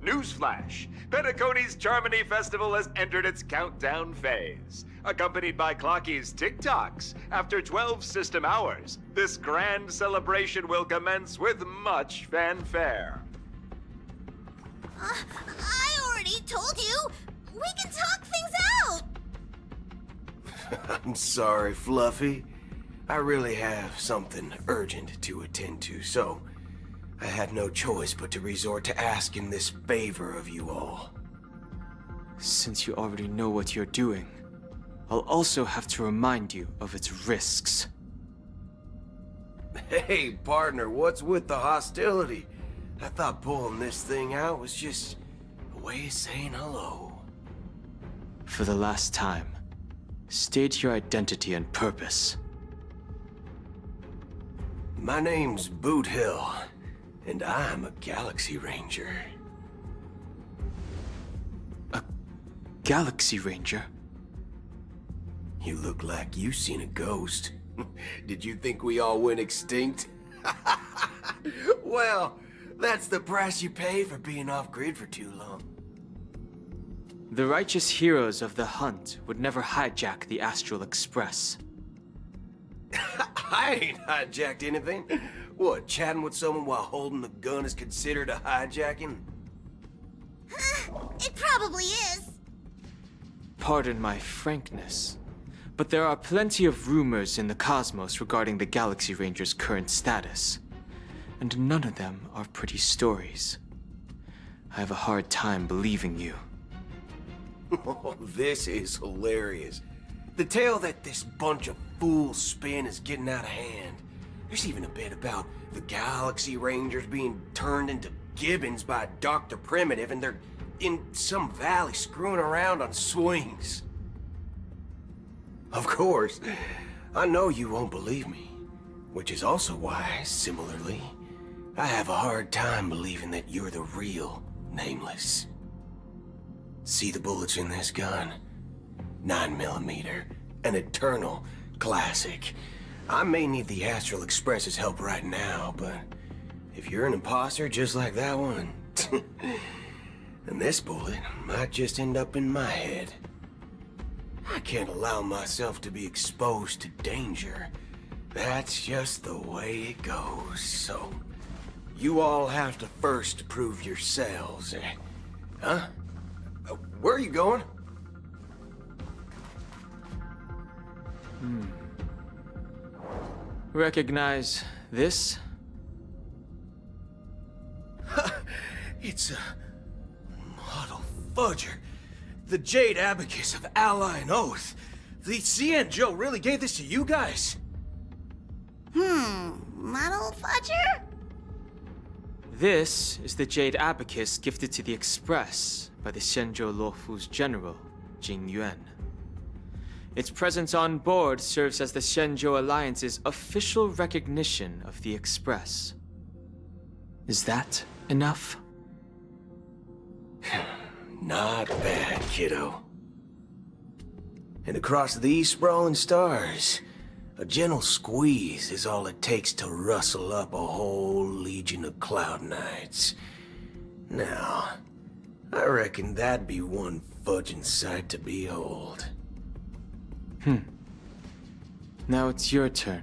Newsflash! Penacony's Charmony Festival has entered its countdown phase. Accompanied by Clocky's TikToks, after 12 system hours, this grand celebration will commence with much fanfare. I already told you! We can talk things out! I'm sorry, Fluffy. I really have something urgent to attend to, so I had no choice but to resort to asking this favor of you all. Since you already know what you're doing, I'll also have to remind you of its risks. Hey, partner, what's with the hostility? I thought pulling this thing out was just a way of saying hello. For the last time, state your identity and purpose. My name's Boot Hill, and I'm a Galaxy Ranger. A Galaxy Ranger? You look like you seen a ghost. Did you think we all went extinct? Well, that's the price you pay for being off-grid for too long. The righteous heroes of the hunt would never hijack the Astral Express. I ain't hijacked anything. What, chatting with someone while holding a gun is considered a hijacking? It probably is. Pardon my frankness, but there are plenty of rumors in the cosmos regarding the Galaxy Ranger's current status, and none of them are pretty stories. I have a hard time believing you. Oh, this is hilarious. The tale that this bunch of fools spin is getting out of hand. There's even a bit about the Galaxy Rangers being turned into gibbons by Dr. Primitive, and they're in some valley screwing around on swings. Of course, I know you won't believe me, which is also why, similarly, I have a hard time believing that you're the real Nameless. See the bullets in this gun? 9mm, an eternal classic. I may need the Astral Express's help right now, but if you're an imposter just like that one, then this bullet might just end up in my head. I can't allow myself to be exposed to danger. That's just the way it goes, so you all have to first prove yourselves. Huh? Where are you going? Recognize this? It's a model fudger. The Jade Abacus of Ally and Oath. The CN Joe really gave this to you guys? Model fudger? This is the Jade Abacus gifted to the Express by the Shenzhou Luofu's general, Jing Yuan. Its presence on board serves as the Shenzhou Alliance's official recognition of the Express. Is that enough? Not bad, kiddo. And across these sprawling stars, a gentle squeeze is all it takes to rustle up a whole legion of Cloud Knights. Now, I reckon that'd be one fudging sight to behold. Now it's your turn.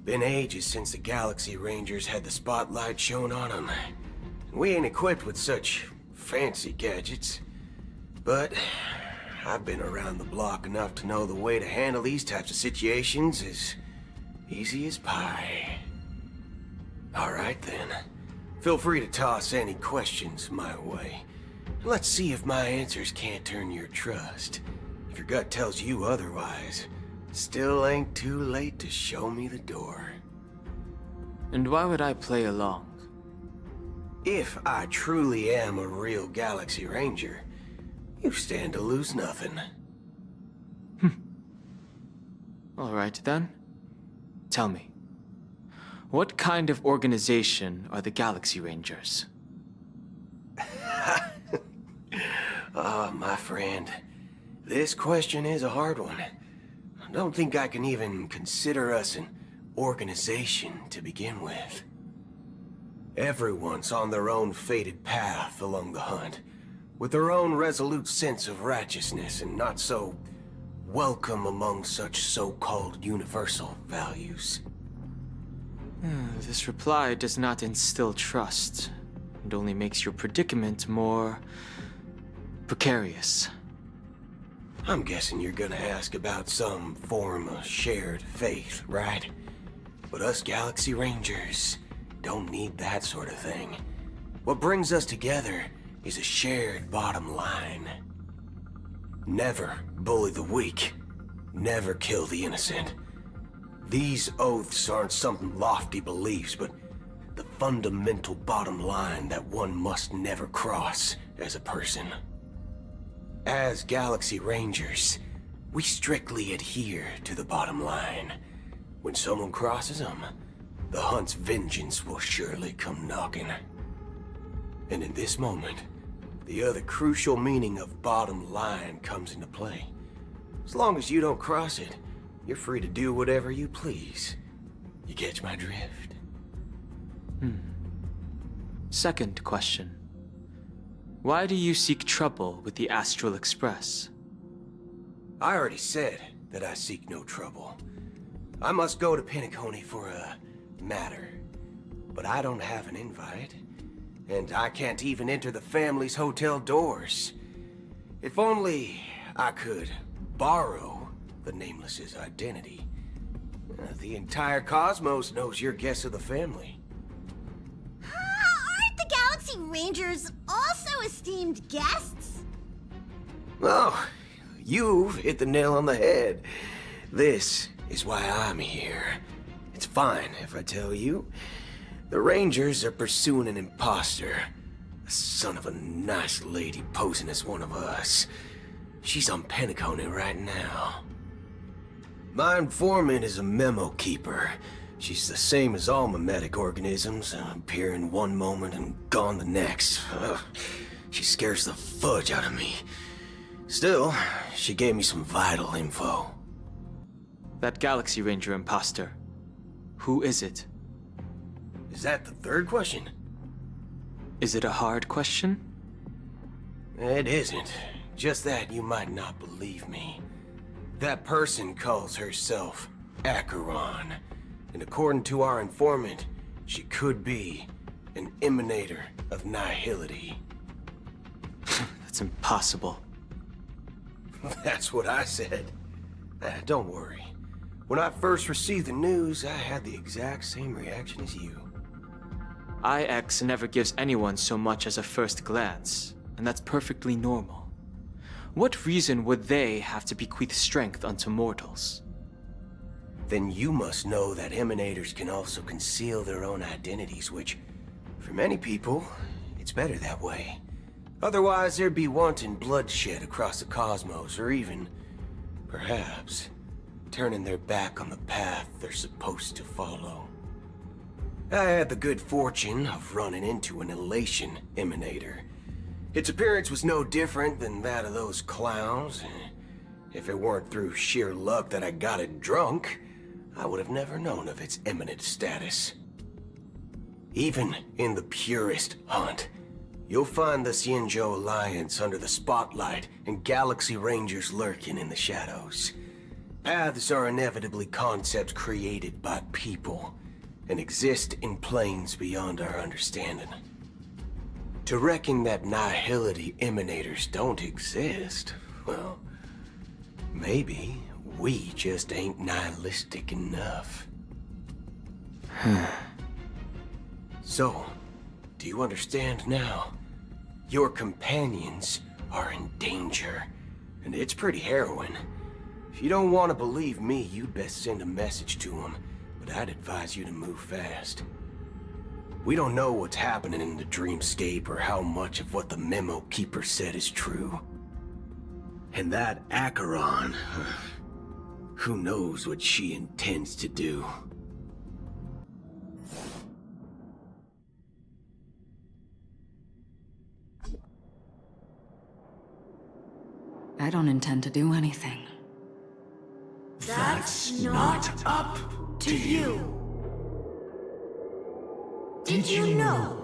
Been ages since the Galaxy Rangers had the spotlight shown on them. We ain't equipped with such fancy gadgets. But I've been around the block enough to know the way to handle these types of situations is easy as pie. Alright then. Feel free to toss any questions my way. Let's see if my answers can't turn your trust. If your gut tells you otherwise, still ain't too late to show me the door. And why would I play along? If I truly am a real Galaxy Ranger, you stand to lose nothing. Alright then. Tell me, what kind of organization are the Galaxy Rangers? My friend, this question is a hard one. I don't think I can even consider us an organization to begin with. Everyone's on their own fated path along the hunt, with their own resolute sense of righteousness and not so welcome among such so-called universal values. This reply does not instill trust, and only makes your predicament more precarious. I'm guessing you're gonna ask about some form of shared faith, right? But us Galaxy Rangers don't need that sort of thing. What brings us together is a shared bottom line. Never bully the weak. Never kill the innocent. These oaths aren't some lofty beliefs, but the fundamental bottom line that one must never cross as a person. As Galaxy Rangers, we strictly adhere to the bottom line. When someone crosses them, the hunt's vengeance will surely come knocking. And in this moment, the other crucial meaning of bottom line comes into play. As long as you don't cross it, you're free to do whatever you please. You catch my drift? Second question. Why do you seek trouble with the Astral Express? I already said that I seek no trouble. I must go to Penacony for a matter. But I don't have an invite. And I can't even enter the family's hotel doors. If only I could borrow the Nameless's identity. The entire cosmos knows you're guests of the family. Aren't the Galaxy Rangers also esteemed guests? Oh, you've hit the nail on the head. This is why I'm here. It's fine if I tell you. The Rangers are pursuing an imposter. A son of a nice lady posing as one of us. She's on Penacony right now. My informant is a memo keeper. She's the same as all mimetic organisms, appearing one moment and gone the next. Ugh, she scares the fudge out of me. Still, she gave me some vital info. That Galaxy Ranger imposter. Who is it? Is that the third question? Is it a hard question? It isn't. Just that you might not believe me. That person calls herself Acheron. And according to our informant, she could be an emanator of nihility. That's impossible. That's what I said. Don't worry. When I first received the news, I had the exact same reaction as you. IX never gives anyone so much as a first glance, and that's perfectly normal. What reason would they have to bequeath strength unto mortals? Then you must know that emanators can also conceal their own identities, which, for many people, it's better that way. Otherwise, there'd be wanton bloodshed across the cosmos, or even, perhaps, turning their back on the path they're supposed to follow. I had the good fortune of running into an elation emanator. Its appearance was no different than that of those clowns. If it weren't through sheer luck that I got it drunk, I would have never known of its eminent status. Even in the purest hunt, you'll find the Xianzhou Alliance under the spotlight and Galaxy Rangers lurking in the shadows. Paths are inevitably concepts created by people and exist in planes beyond our understanding. To reckon that nihility emanators don't exist, well, maybe we just ain't nihilistic enough. So, do you understand now? Your companions are in danger, and it's pretty harrowing. If you don't want to believe me, you'd best send a message to them, but I'd advise you to move fast. We don't know what's happening in the dreamscape or how much of what the memo keeper said is true. And that Acheron, who knows what she intends to do. I don't intend to do anything. That's not up to you. Did you know?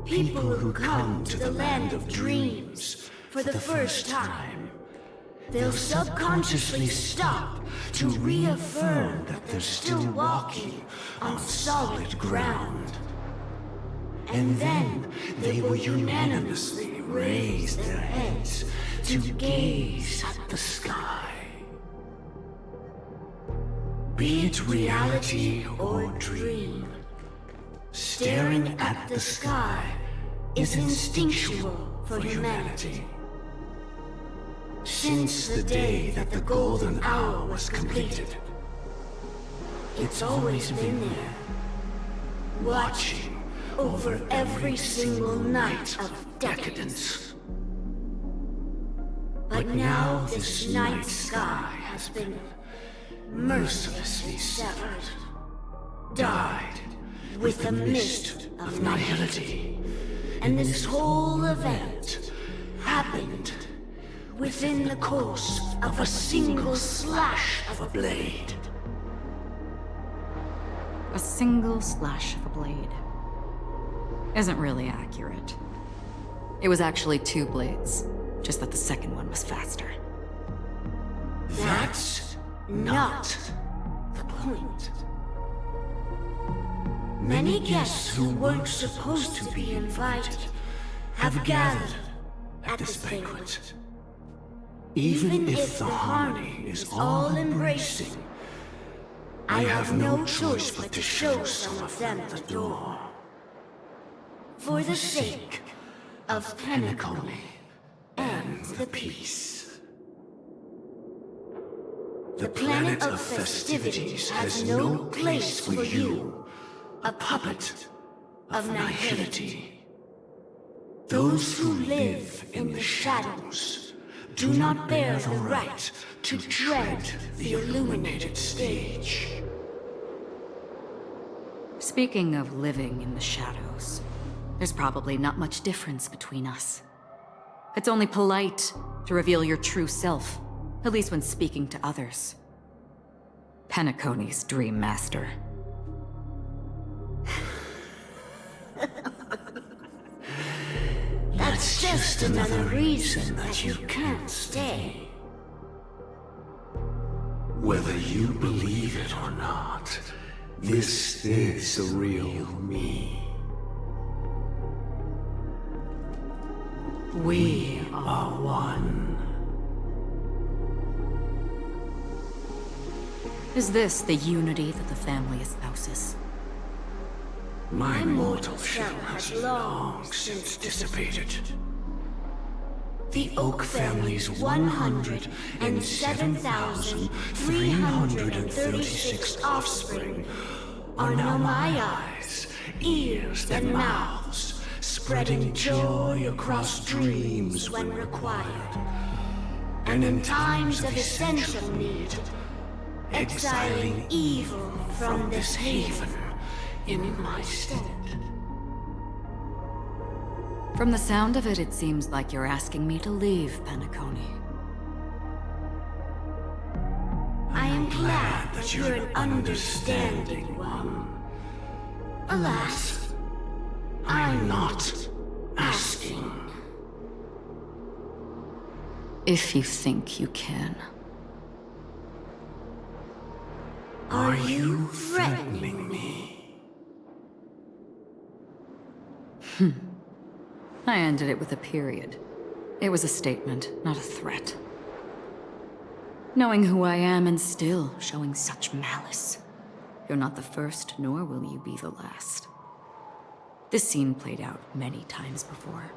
People who come to the land of dreams for the first time, they'll subconsciously stop to reaffirm that they're still walking on solid ground. And then they will unanimously raise their heads to gaze at the sky. Be it reality or dream, staring at the sky is instinctual for humanity. Since the day that the golden hour was completed, it's always been there, watching over every single night of decadence. But now this night sky has been mercilessly severed, dyed with the mist of nihility. And this whole event happened within the course of a single slash of a blade. A single slash of a blade isn't really accurate. It was actually 2 blades, just that the second one was faster. That's not the point. Many guests who weren't supposed to be invited have gathered at this banquet. Even if the harmony is all-embracing, I have no choice but to show some of them the door. For the sake of Penacony and the peace. The planet of festivities has no place for you, a puppet of nihility. Those who live in the shadows do not bear the right to tread the illuminated stage. Speaking of living in the shadows, there's probably not much difference between us. It's only polite to reveal your true self, at least when speaking to others. Penacony's Dream Master. That's just another reason that you can't stay. Whether you believe it or not, this is the real me. We are one. Is this the unity that the family espouses? My mortal shell has long since dissipated. The Oak family's 107,336 offspring are now my eyes, ears, and mouths, spreading joy across dreams when required, and in times of essential need, exiling evil from this haven in my stead. From the sound of it, it seems like you're asking me to leave Penacony. I am glad that you're an understanding one. Alas, I'm not asking. If you think you can. Are you threatening me? I ended it with a period. It was a statement, not a threat. Knowing who I am and still showing such malice. You're not the first, nor will you be the last. This scene played out many times before.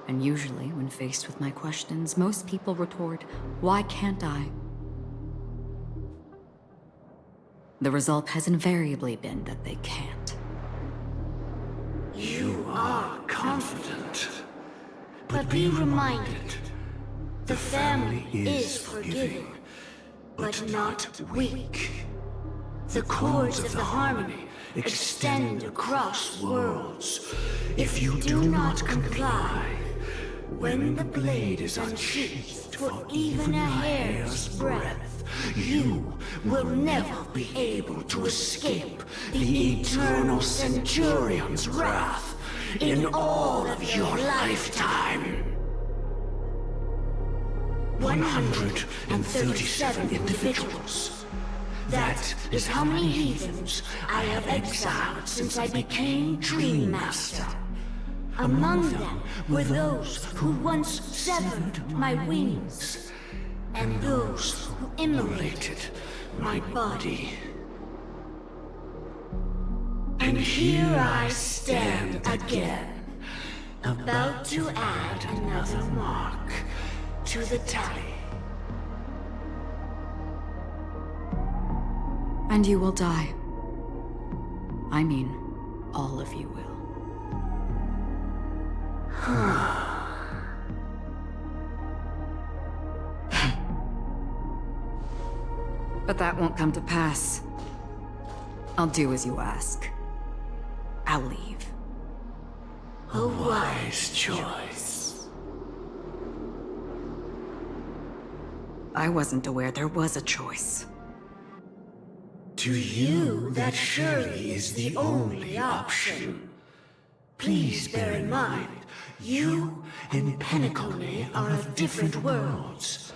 And usually, when faced with my questions, most people retort, "Why can't I?" The result has invariably been that they can't. You are confident. But be reminded, the family is forgiving, but not weak. The cords of the harmony extend across worlds. If you do not comply, When the blade is unsheathed for even a hair's breadth, you will never be able to escape the eternal Centurion's wrath in all of your lifetime. 137 individuals. That is how many heathens I have exiled since I became Dream Master. Among them were those who once severed my wings, and those who immolated my body. And here I stand again, about to add another mark to the tally. And you will die. I mean, all of you will. But that won't come to pass. I'll do as you ask. I'll leave. A wise choice. I wasn't aware there was a choice. To you, that surely is the only option. Please bear in mind, you and Penacony are of different worlds.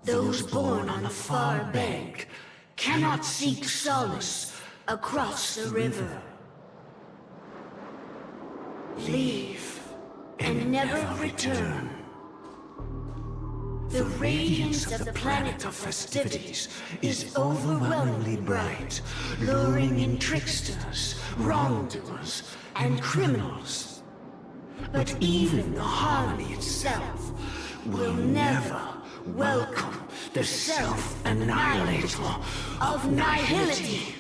Those born on the far bank cannot seek solace across the river. Leave and never return. The radiance of the planet of festivities is overwhelmingly bright, luring in tricksters, wrongdoers, and criminals. But even the harmony itself will never welcome the self-annihilator of nihility.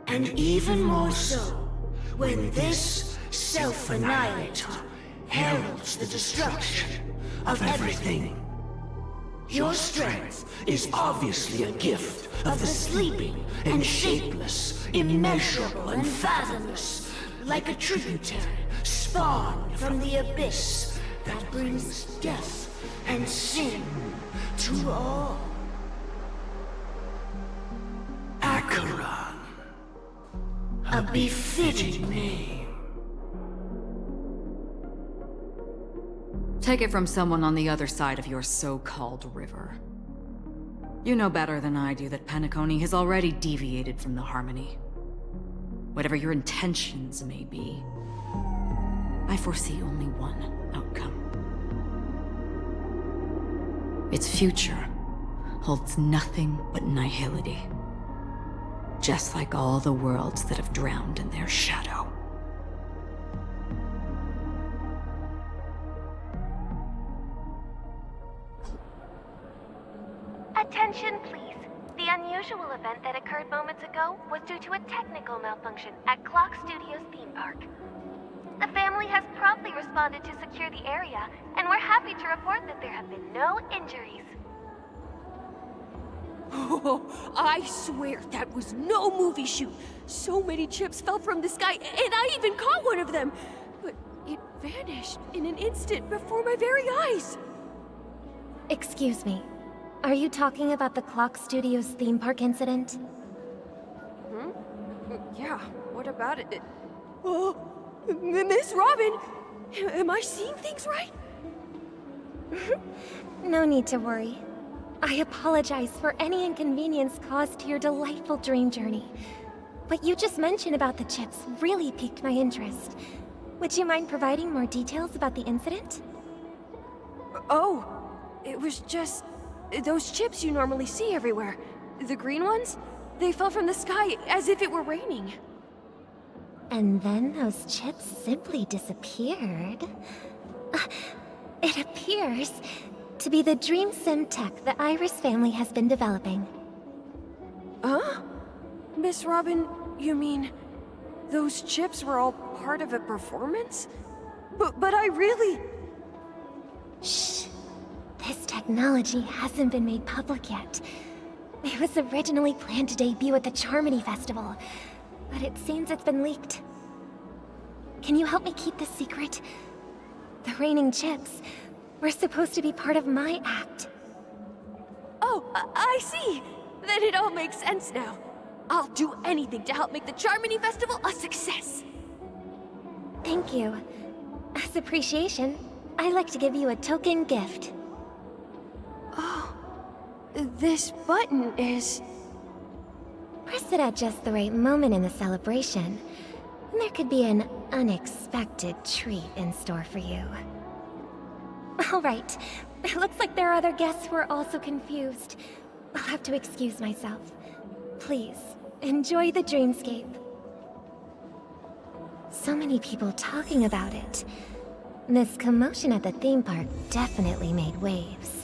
And even more so, when this self-annihilator heralds the destruction of everything. Your strength is obviously a gift of the sleeping and shapeless, immeasurable and fathomless, like a tributary spawned from the abyss that brings death and sin to all. Acheron, a befitting name. Take it from someone on the other side of your so-called river. You know better than I do that Penacony has already deviated from the harmony. Whatever your intentions may be, I foresee only one outcome. Its future holds nothing but nihility. Just like all the worlds that have drowned in their shadow. Attention, please. The unusual event that occurred moments ago was due to a technical malfunction at Clock Studios theme park. The family has promptly responded to secure the area, and we're happy to report that there have been no injuries. Oh, I swear that was no movie shoot. So many chips fell from the sky, and I even caught one of them. But it vanished in an instant before my very eyes. Excuse me. Are you talking about the Clock Studios theme park incident? Yeah, what about it? Oh, Miss Robin! Am I seeing things right? No need to worry. I apologize for any inconvenience caused to your delightful dream journey. What you just mentioned about the chips really piqued my interest. Would you mind providing more details about the incident? Oh, it was just those chips you normally see everywhere. The green ones? They fell from the sky as if it were raining. And then those chips simply disappeared. It appears to be the Dream Sim tech the Iris family has been developing. Huh? Miss Robin, you mean those chips were all part of a performance? But I really... Shh. This technology hasn't been made public yet. It was originally planned to debut at the Charmony Festival, but it seems it's been leaked. Can you help me keep this secret? the raining chips were supposed to be part of my act. Oh, I see. Then it all makes sense now. I'll do anything to help make the Charmony Festival a success. Thank you. As appreciation, I'd like to give you a token gift. Oh, this button is... Press it at just the right moment in the celebration. There could be an unexpected treat in store for you. All right. It looks like there are other guests who are also confused. I'll have to excuse myself. Please, enjoy the dreamscape. So many people talking about it. This commotion at the theme park definitely made waves.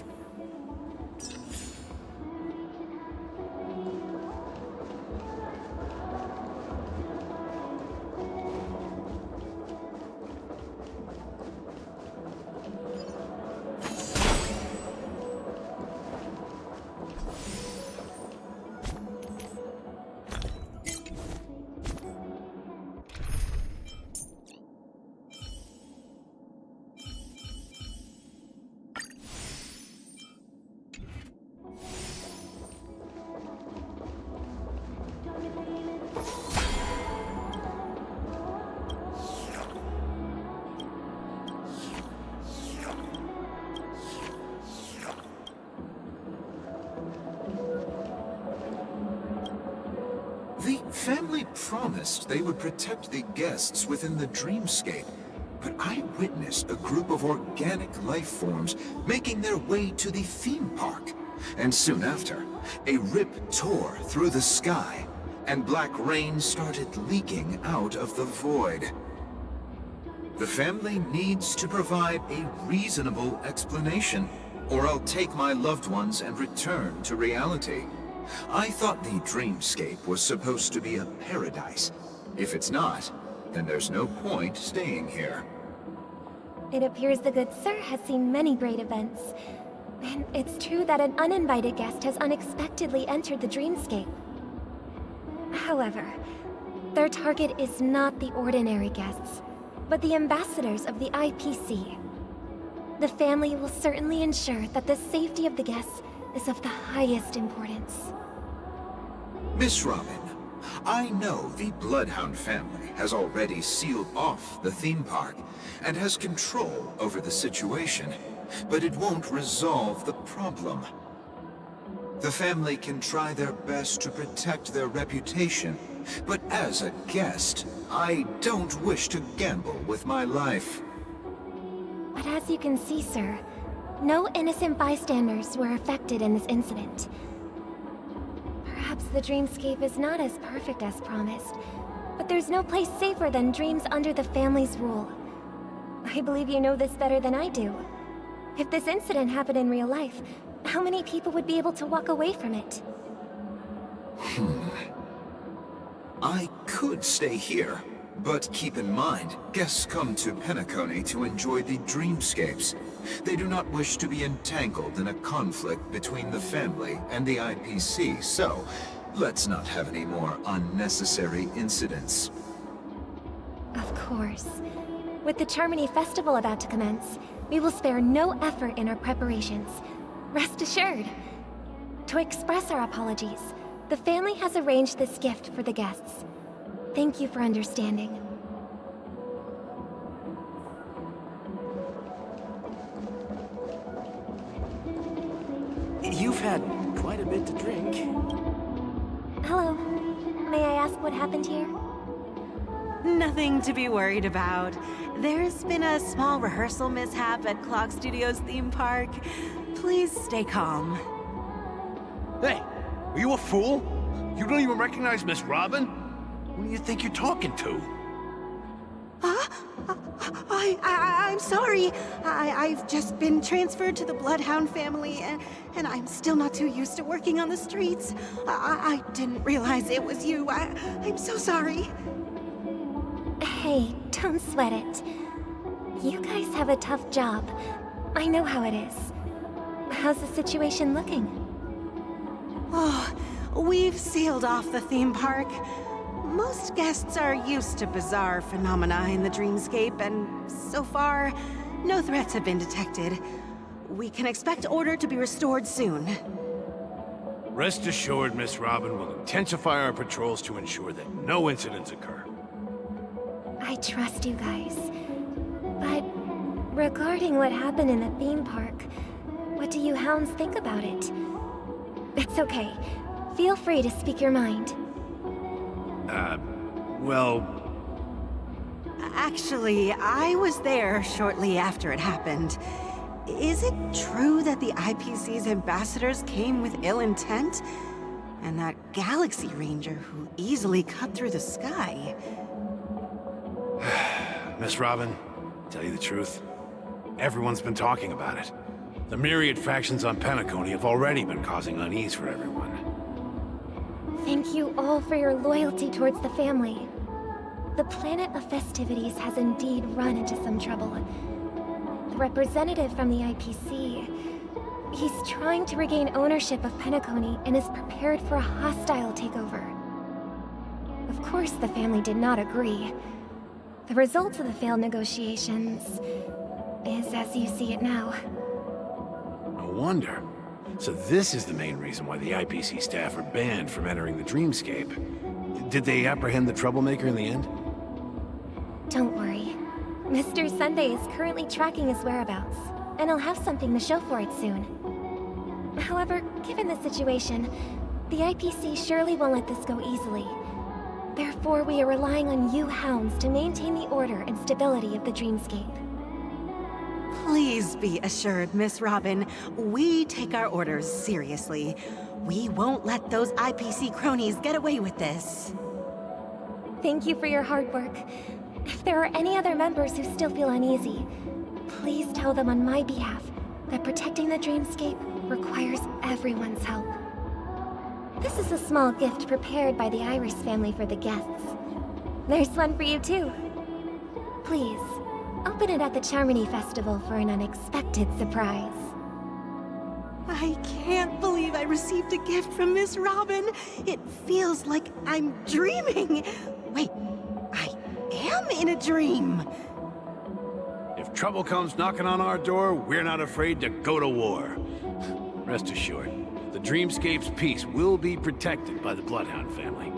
The family promised they would protect the guests within the dreamscape, but I witnessed a group of organic life forms making their way to the theme park. And soon after, a rip tore through the sky, and black rain started leaking out of the void. The family needs to provide a reasonable explanation, or I'll take my loved ones and return to reality. I thought the dreamscape was supposed to be a paradise. If it's not, then there's no point staying here. It appears the good sir has seen many great events. And it's true that an uninvited guest has unexpectedly entered the dreamscape. However, their target is not the ordinary guests, but the ambassadors of the IPC. The family will certainly ensure that the safety of the guests is of the highest importance. Miss Robin, I know the Bloodhound family has already sealed off the theme park and has control over the situation, but it won't resolve the problem. The family can try their best to protect their reputation, but as a guest, I don't wish to gamble with my life. But as you can see, sir, no innocent bystanders were affected in this incident. Perhaps the dreamscape is not as perfect as promised, but there's no place safer than dreams under the family's rule. I believe you know this better than I do. If this incident happened in real life, how many people would be able to walk away from it? I could stay here, but keep in mind, guests come to Penacony to enjoy the dreamscapes. They do not wish to be entangled in a conflict between the family and the IPC, so let's not have any more unnecessary incidents. Of course. With the Charmony Festival about to commence, we will spare no effort in our preparations. Rest assured. To express our apologies, the family has arranged this gift for the guests. Thank you for understanding. You've had quite a bit to drink. Hello. May I ask what happened here? Nothing to be worried about. There's been a small rehearsal mishap at Clock Studios theme park. Please stay calm. Hey, are you a fool? You don't even recognize Miss Robin? Who do you think you're talking to? I'm sorry. I've just been transferred to the Bloodhound family, and I'm still not too used to working on the streets. I didn't realize it was you. I'm so sorry. Hey, don't sweat it. You guys have a tough job. I know how it is. How's the situation looking? Oh, we've sealed off the theme park. Most guests are used to bizarre phenomena in the dreamscape, and so far, No threats have been detected. We can expect order to be restored soon. Rest assured, Miss Robin will intensify our patrols to ensure that no incidents occur. I trust you guys. But regarding what happened in the theme park, what do you hounds think about it? It's okay. Feel free to speak your mind. Well, Actually, I was there shortly after it happened. Is it true that the IPC's ambassadors came with ill intent? And that Galaxy Ranger who easily cut through the sky? Miss Robin, tell you the truth, everyone's been talking about it. The myriad factions on Penacony have already been causing unease for everyone. Thank you all for your loyalty towards the family. The planet of festivities has indeed run into some trouble. The representative from the IPC, he's trying to regain ownership of Penacony and is prepared for a hostile takeover. Of course, the family did not agree. The result of the failed negotiations is as you see it now. No wonder. So this is the main reason why the IPC staff are banned from entering the Dreamscape. Did they apprehend the troublemaker in the end? Don't worry. Mr. Sunday is currently tracking his whereabouts, and he'll have something to show for it soon. However, given the situation, the IPC surely won't let this go easily. Therefore, we are relying on you hounds to maintain the order and stability of the Dreamscape. Please be assured, Miss Robin, we take our orders seriously. We won't let those IPC cronies get away with this. Thank you for your hard work. If there are any other members who still feel uneasy, please tell them on my behalf that protecting the Dreamscape requires everyone's help. This is a small gift prepared by the Iris family for the guests. There's one for you too. Please, open it at the Charmony Festival for an unexpected surprise. I can't believe I received a gift from Miss Robin. It feels like I'm dreaming. Wait, I am in a dream. If trouble comes knocking on our door, we're not afraid to go to war. Rest assured, the Dreamscape's peace will be protected by the Bloodhound family.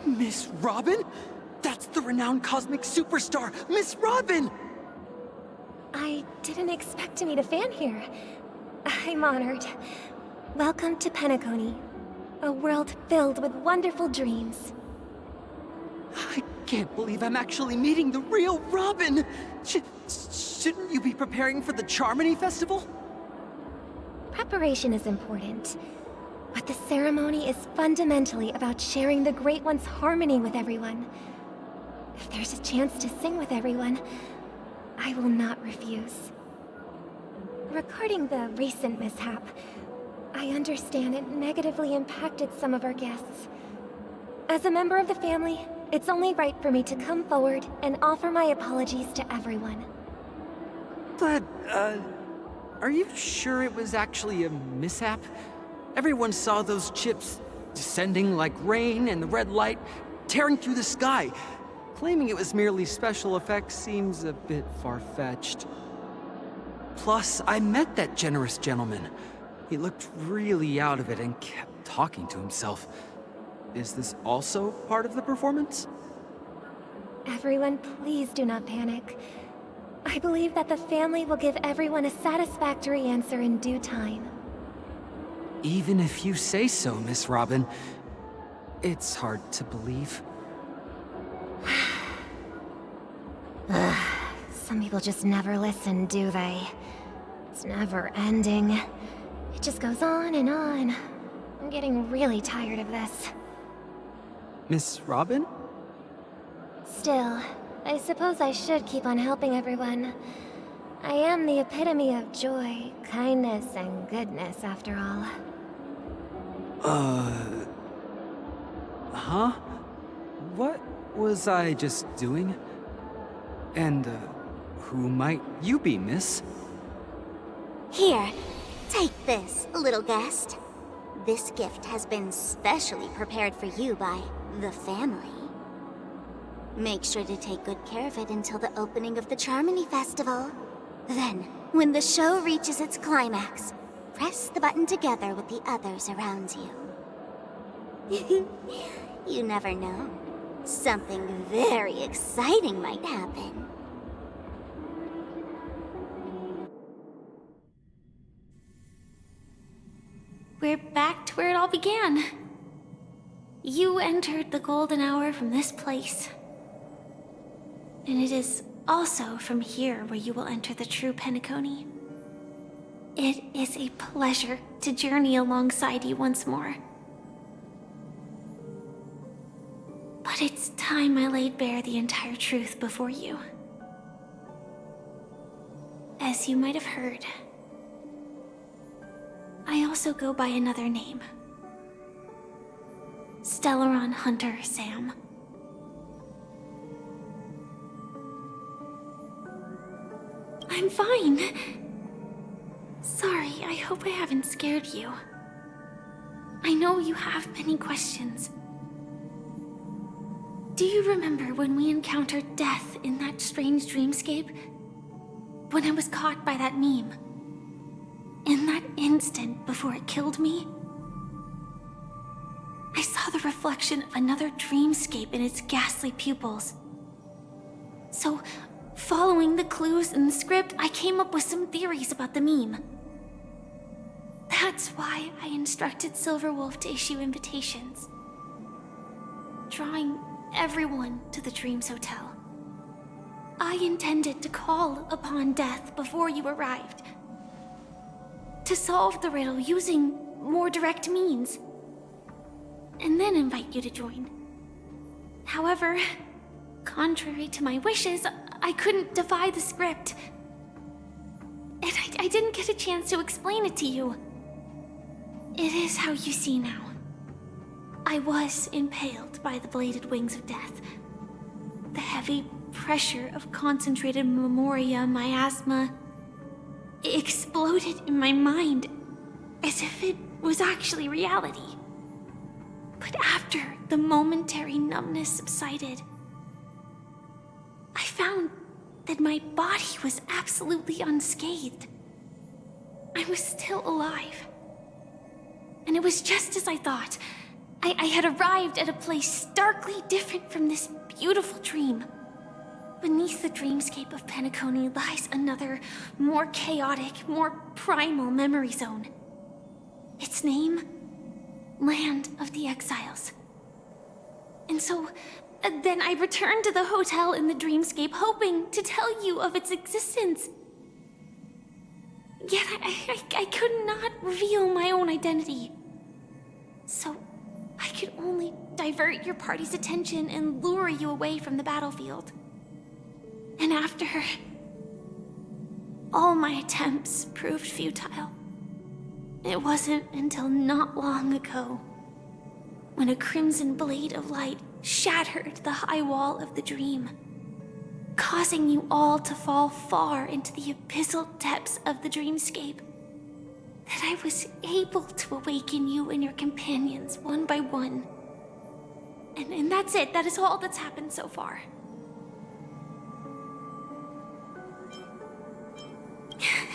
Miss Robin? That's the renowned cosmic superstar, Miss Robin! I didn't expect to meet a fan here. I'm honored. Welcome to Penacony, a world filled with wonderful dreams. I can't believe I'm actually meeting the real Robin! Shouldn't you be preparing for the Charmony Festival? Preparation is important, but the ceremony is fundamentally about sharing the Great One's harmony with everyone. If there's a chance to sing with everyone, I will not refuse. Regarding the recent mishap, I understand it negatively impacted some of our guests. As a member of the family, it's only right for me to come forward and offer my apologies to everyone. But, are you sure it was actually a mishap? Everyone saw those chips descending like rain and the red light tearing through the sky. Claiming it was merely special effects seems a bit far-fetched. Plus, I met that generous gentleman. He looked really out of it and kept talking to himself. Is this also part of the performance? Everyone, please do not panic. I believe that the family will give everyone a satisfactory answer in due time. Even if you say so, Miss Robin, it's hard to believe. Some people just never listen, do they? It's never ending. It just goes on and on. I'm getting really tired of this. Miss Robin? Still, I suppose I should keep on helping everyone. I am the epitome of joy, kindness, and goodness, after all. Huh? What was I just doing? And, who might you be, miss? Here, take this, little guest. This gift has been specially prepared for you by the family. Make sure to take good care of it until the opening of the Charmony Festival. Then, when the show reaches its climax, press the button together with the others around you. You never know. Something very exciting might happen. We're back to where it all began. You entered the golden hour from this place. And it is also from here where you will enter the true Penacony. It is a pleasure to journey alongside you once more. But it's time I laid bare the entire truth before you. As you might have heard, I also go by another name. Stellaron Hunter Sam. I'm fine. Sorry, I hope I haven't scared you. I know you have many questions. Do you remember when we encountered death in that strange dreamscape? When I was caught by that meme? In that instant before it killed me? I saw the reflection of another dreamscape in its ghastly pupils. So, following the clues in the script, I came up with some theories about the meme. That's why I instructed Silverwolf to issue invitations, drawing everyone to the Dreams Hotel. I intended to call upon death before you arrived, to solve the riddle using more direct means, and then invite you to join. However, contrary to my wishes, I couldn't defy the script. And I didn't get a chance to explain it to you. It is how you see now. I was impaled by the bladed wings of death. The heavy pressure of concentrated memoria miasma exploded in my mind as if it was actually reality. But after the momentary numbness subsided, I found that my body was absolutely unscathed. I was still alive. And it was just as I thought. I had arrived at a place starkly different from this beautiful dream. Beneath the dreamscape of Penacony lies another, more chaotic, more primal memory zone. Its name? Land of the Exiles. And so, then I returned to the hotel in the dreamscape, hoping to tell you of its existence. Yet I could not reveal my own identity. So, I could only divert your party's attention and lure you away from the battlefield. And after, all my attempts proved futile. It wasn't until not long ago, when a crimson blade of light shattered the high wall of the dream, causing you all to fall far into the abyssal depths of the dreamscape, that I was able to awaken you and your companions one by one. And that's it. That is all that's happened so far.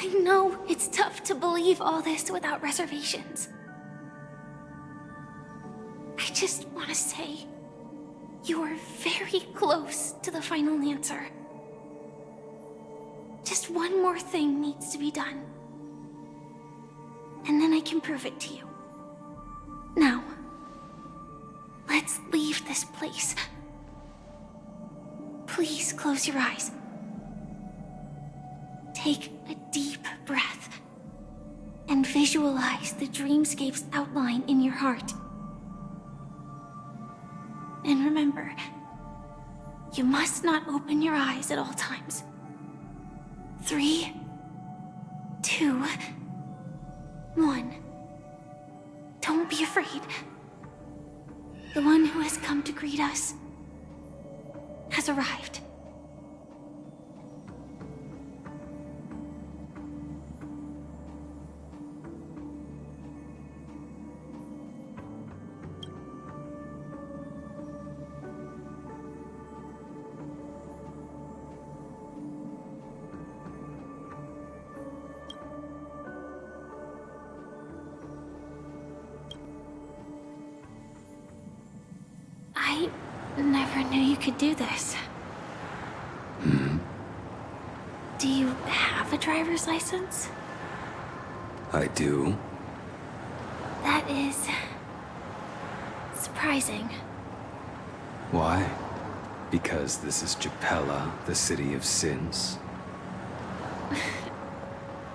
I know it's tough to believe all this without reservations. I just want to say, you are very close to the final answer. Just one more thing needs to be done. And then I can prove it to you. Now, let's leave this place. Please close your eyes. Take a deep breath and visualize the dreamscape's outline in your heart. And remember, you must not open your eyes at all times. 3, 2, 1. Don't be afraid. The one who has come to greet us has arrived. never knew you could do this. Do you have a driver's license? I do. That is... surprising. Why? Because this is Japella, the city of sins?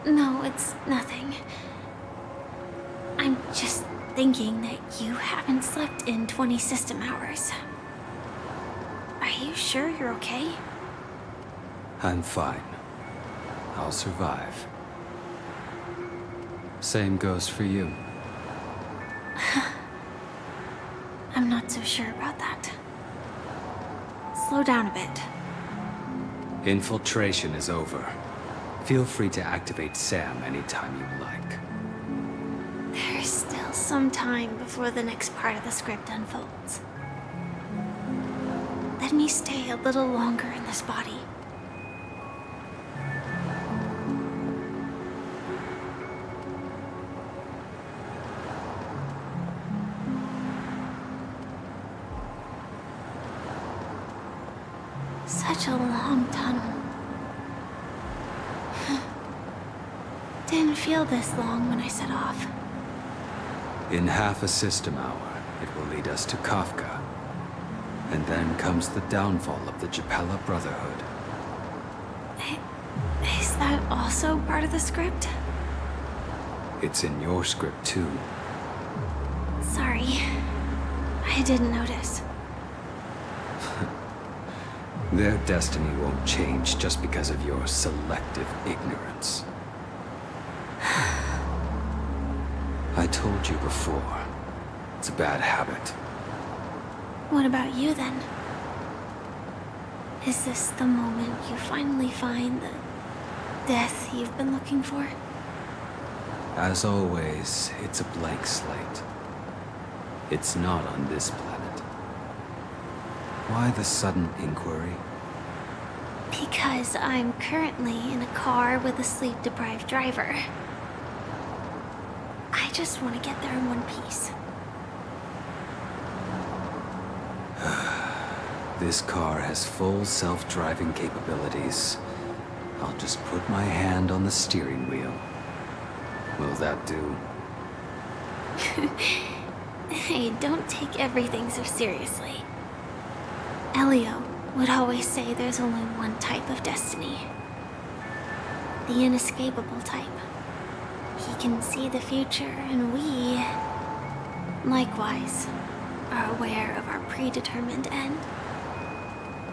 No, it's nothing. I'm just thinking that you haven't slept in 20 system hours. Are you sure you're okay? I'm fine. I'll survive. Same goes for you. I'm not so sure about that. Slow down a bit. Infiltration is over. Feel free to activate Sam anytime you like. There's still some time before the next part of the script unfolds. Let me stay a little longer in this body. Such a long tunnel. Didn't feel this long when I set off. In half a system hour, it will lead us to Kafka. And then comes the downfall of the Japella Brotherhood. Is that also part of the script? It's in your script too. Sorry. I didn't notice. Their destiny won't change just because of your selective ignorance. I told you before, it's a bad habit. What about you then? Is this the moment you finally find the death you've been looking for? As always, it's a blank slate. It's not on this planet. Why the sudden inquiry? Because I'm currently in a car with a sleep-deprived driver. I just want to get there in one piece. This car has full self-driving capabilities. I'll just put my hand on the steering wheel. Will that do? Hey, don't take everything so seriously. Elio would always say there's only one type of destiny. The inescapable type. He can see the future, and we, likewise, are aware of our predetermined end.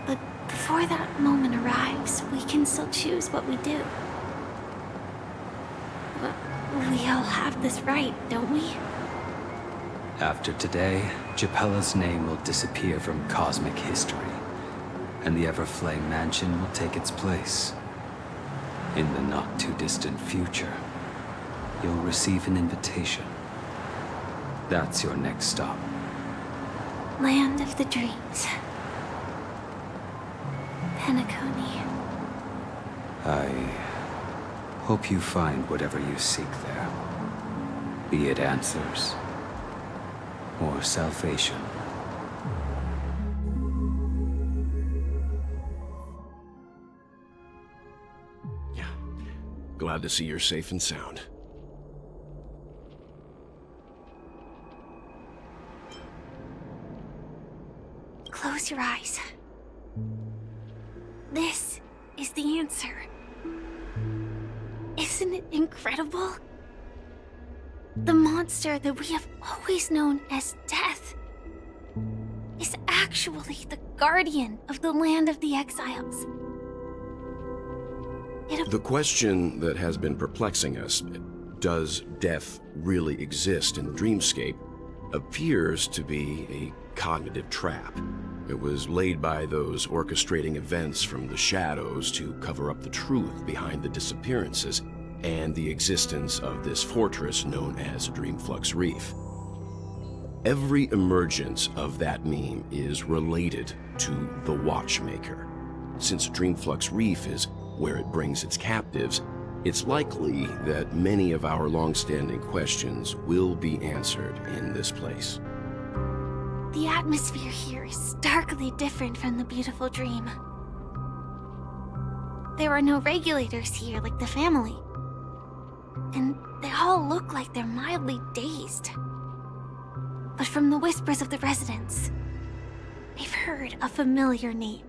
But before that moment arrives, we can still choose what we do. We all have this right, don't we? After today, Japella's name will disappear from cosmic history, and the Everflame Mansion will take its place. In the not-too-distant future, you'll receive an invitation. That's your next stop. Land of the Dreams. Penacony. I hope you find whatever you seek there. Be it answers or salvation. Yeah. Glad to see you're safe and sound. Close your eyes. This is the answer. Isn't it incredible? The monster that we have always known as Death is actually the guardian of the land of the exiles. The question that has been perplexing us, does death really exist in the dreamscape, appears to be a cognitive trap. It was laid by those orchestrating events from the shadows to cover up the truth behind the disappearances and the existence of this fortress known as Dreamflux Reef. Every emergence of that meme is related to the Watchmaker. Since Dreamflux Reef is where it brings its captives, it's likely that many of our long-standing questions will be answered in this place. The atmosphere here is starkly different from the beautiful dream. There are no regulators here like the family. And they all look like they're mildly dazed. But from the whispers of the residents, I've heard a familiar name.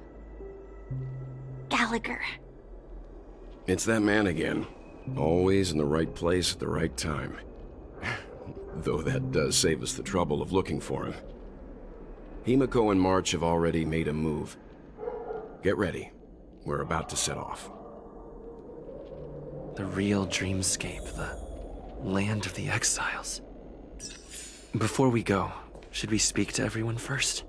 Gallagher. It's that man again. Always in the right place at the right time. Though that does save us the trouble of looking for him. Himiko and March have already made a move. Get ready. We're about to set off. The real dreamscape, the land of the exiles. Before we go, should we speak to everyone first?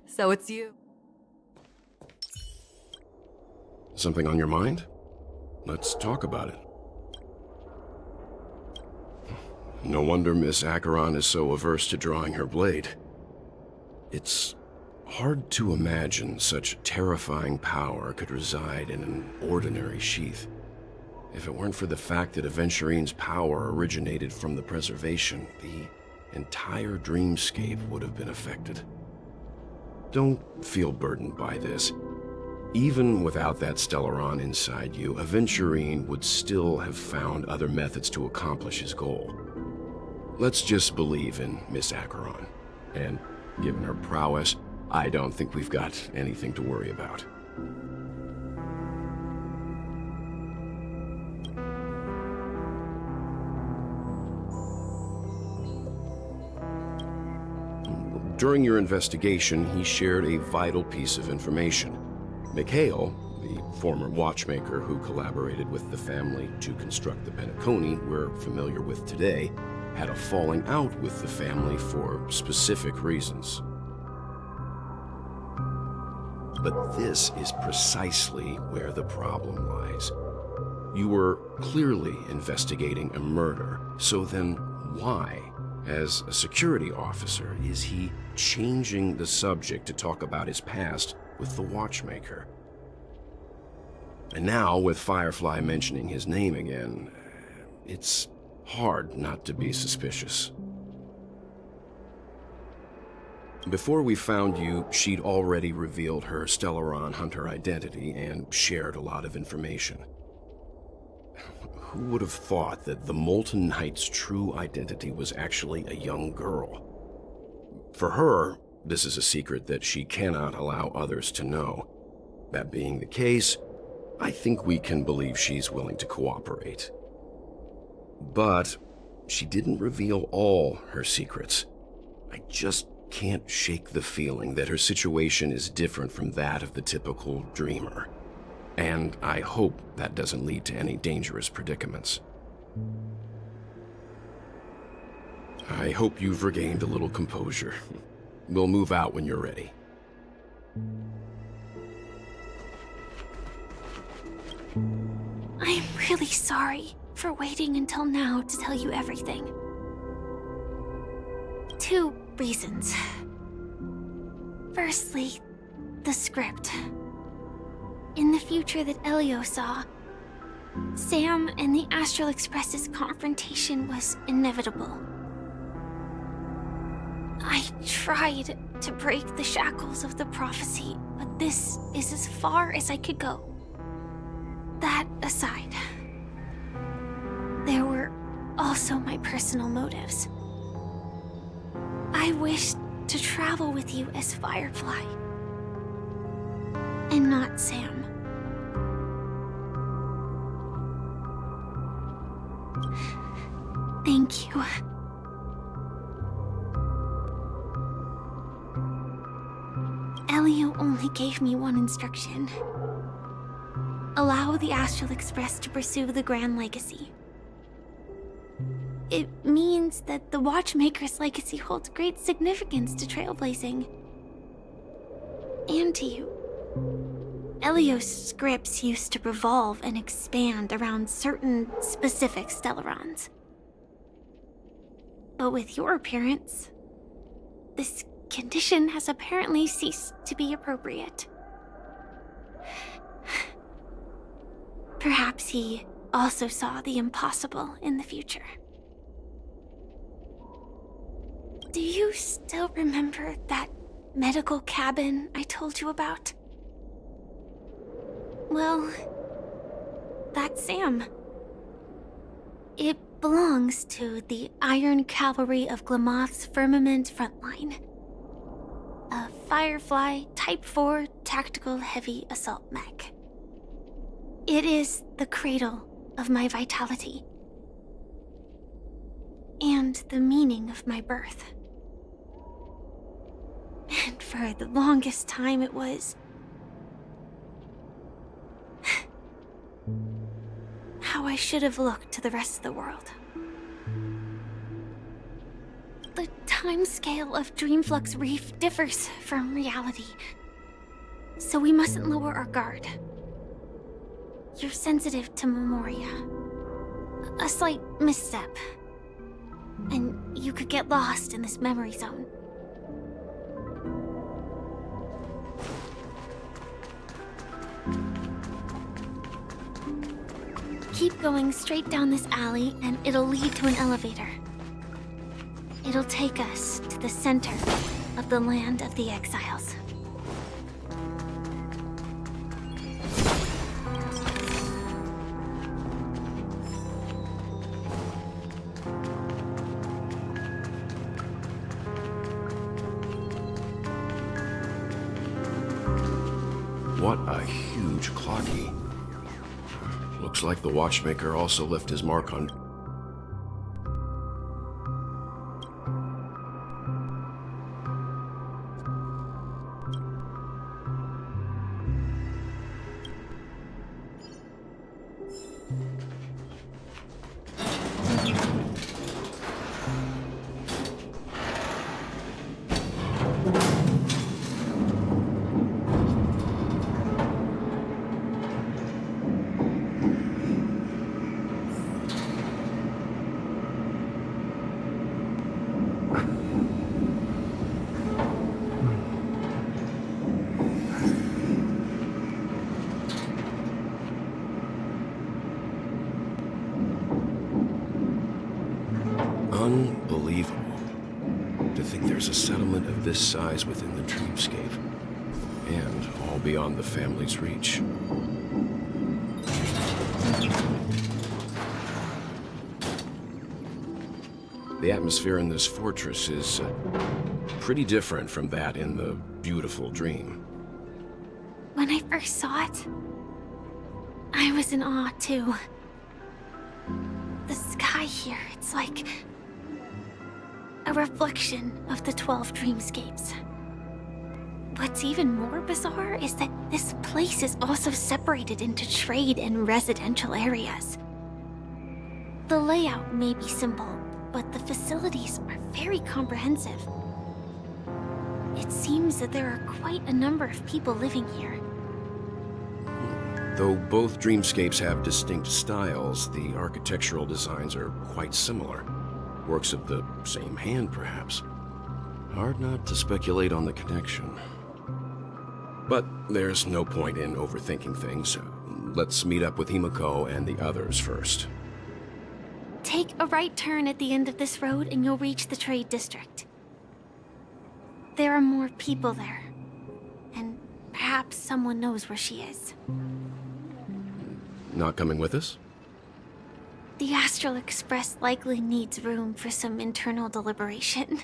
So it's you. Something on your mind? Let's talk about it. No wonder Miss Acheron is so averse to drawing her blade. It's hard to imagine such terrifying power could reside in an ordinary sheath. If it weren't for the fact that Aventurine's power originated from the preservation, the entire dreamscape would have been affected. Don't feel burdened by this. Even without that Stellaron inside you, Aventurine would still have found other methods to accomplish his goal. Let's just believe in Miss Acheron. And given her prowess, I don't think we've got anything to worry about. During your investigation, he shared a vital piece of information. Mikhail, the former watchmaker who collaborated with the family to construct the Penacony we're familiar with today, had a falling out with the family for specific reasons. But this is precisely where the problem lies. You were clearly investigating a murder, so then why, as a security officer, is he changing the subject to talk about his past with the watchmaker? And now, with Firefly mentioning his name again, it's hard not to be suspicious. Before we found you, she'd already revealed her Stellaron Hunter identity and shared a lot of information. Who would have thought that the Molten Knight's true identity was actually a young girl? For her, this is a secret that she cannot allow others to know. That being the case, I think we can believe she's willing to cooperate. But she didn't reveal all her secrets. I just can't shake the feeling that her situation is different from that of the typical dreamer. And I hope that doesn't lead to any dangerous predicaments. I hope you've regained a little composure. We'll move out when you're ready. I'm really sorry for waiting until now to tell you everything. 2 reasons. Firstly, the script. In the future that Elio saw, Sam and the Astral Express's confrontation was inevitable. I tried to break the shackles of the prophecy, but this is as far as I could go. That aside, there were also my personal motives. I wished to travel with you as Firefly, and not Sam. Thank you. Elio only gave me one instruction. Allow the Astral Express to pursue the Grand Legacy. It means that the Watchmaker's legacy holds great significance to trailblazing. And to you. Elio's scripts used to revolve and expand around certain specific Stellarons. But with your appearance, this condition has apparently ceased to be appropriate. Perhaps he also saw the impossible in the future. Do you still remember that medical cabin I told you about? Well, that's Sam. It belongs to the Iron Cavalry of Glamoth's Firmament Frontline. A Firefly Type 4 Tactical Heavy Assault Mech. It is the cradle of my vitality. And the meaning of my birth. And for the longest time it was... how I should have looked to the rest of the world. The timescale of Dreamflux Reef differs from reality, so we mustn't lower our guard. You're sensitive to Memoria. A slight misstep, and you could get lost in this memory zone. Keep going straight down this alley, and it'll lead to an elevator. It'll take us to the center of the land of the exiles. What a huge clocky. Looks like the watchmaker also left his mark on... Unbelievable. To think there's a settlement of this size within the dreamscape. And all beyond the family's reach. The atmosphere in this fortress is pretty different from that in the beautiful dream. When I first saw it, I was in awe too. The sky here, it's like a reflection of the 12 dreamscapes. What's even more bizarre is that this place is also separated into trade and residential areas. The layout may be simple, but the facilities are very comprehensive. It seems that there are quite a number of people living here. Though both dreamscapes have distinct styles, the architectural designs are quite similar. Works of the same hand, perhaps. Hard not to speculate on the connection. But there's no point in overthinking things. Let's meet up with Himiko and the others first. Take a right turn at the end of this road and you'll reach the trade district. There are more people there. And perhaps someone knows where she is. Not coming with us? The Astral Express likely needs room for some internal deliberation.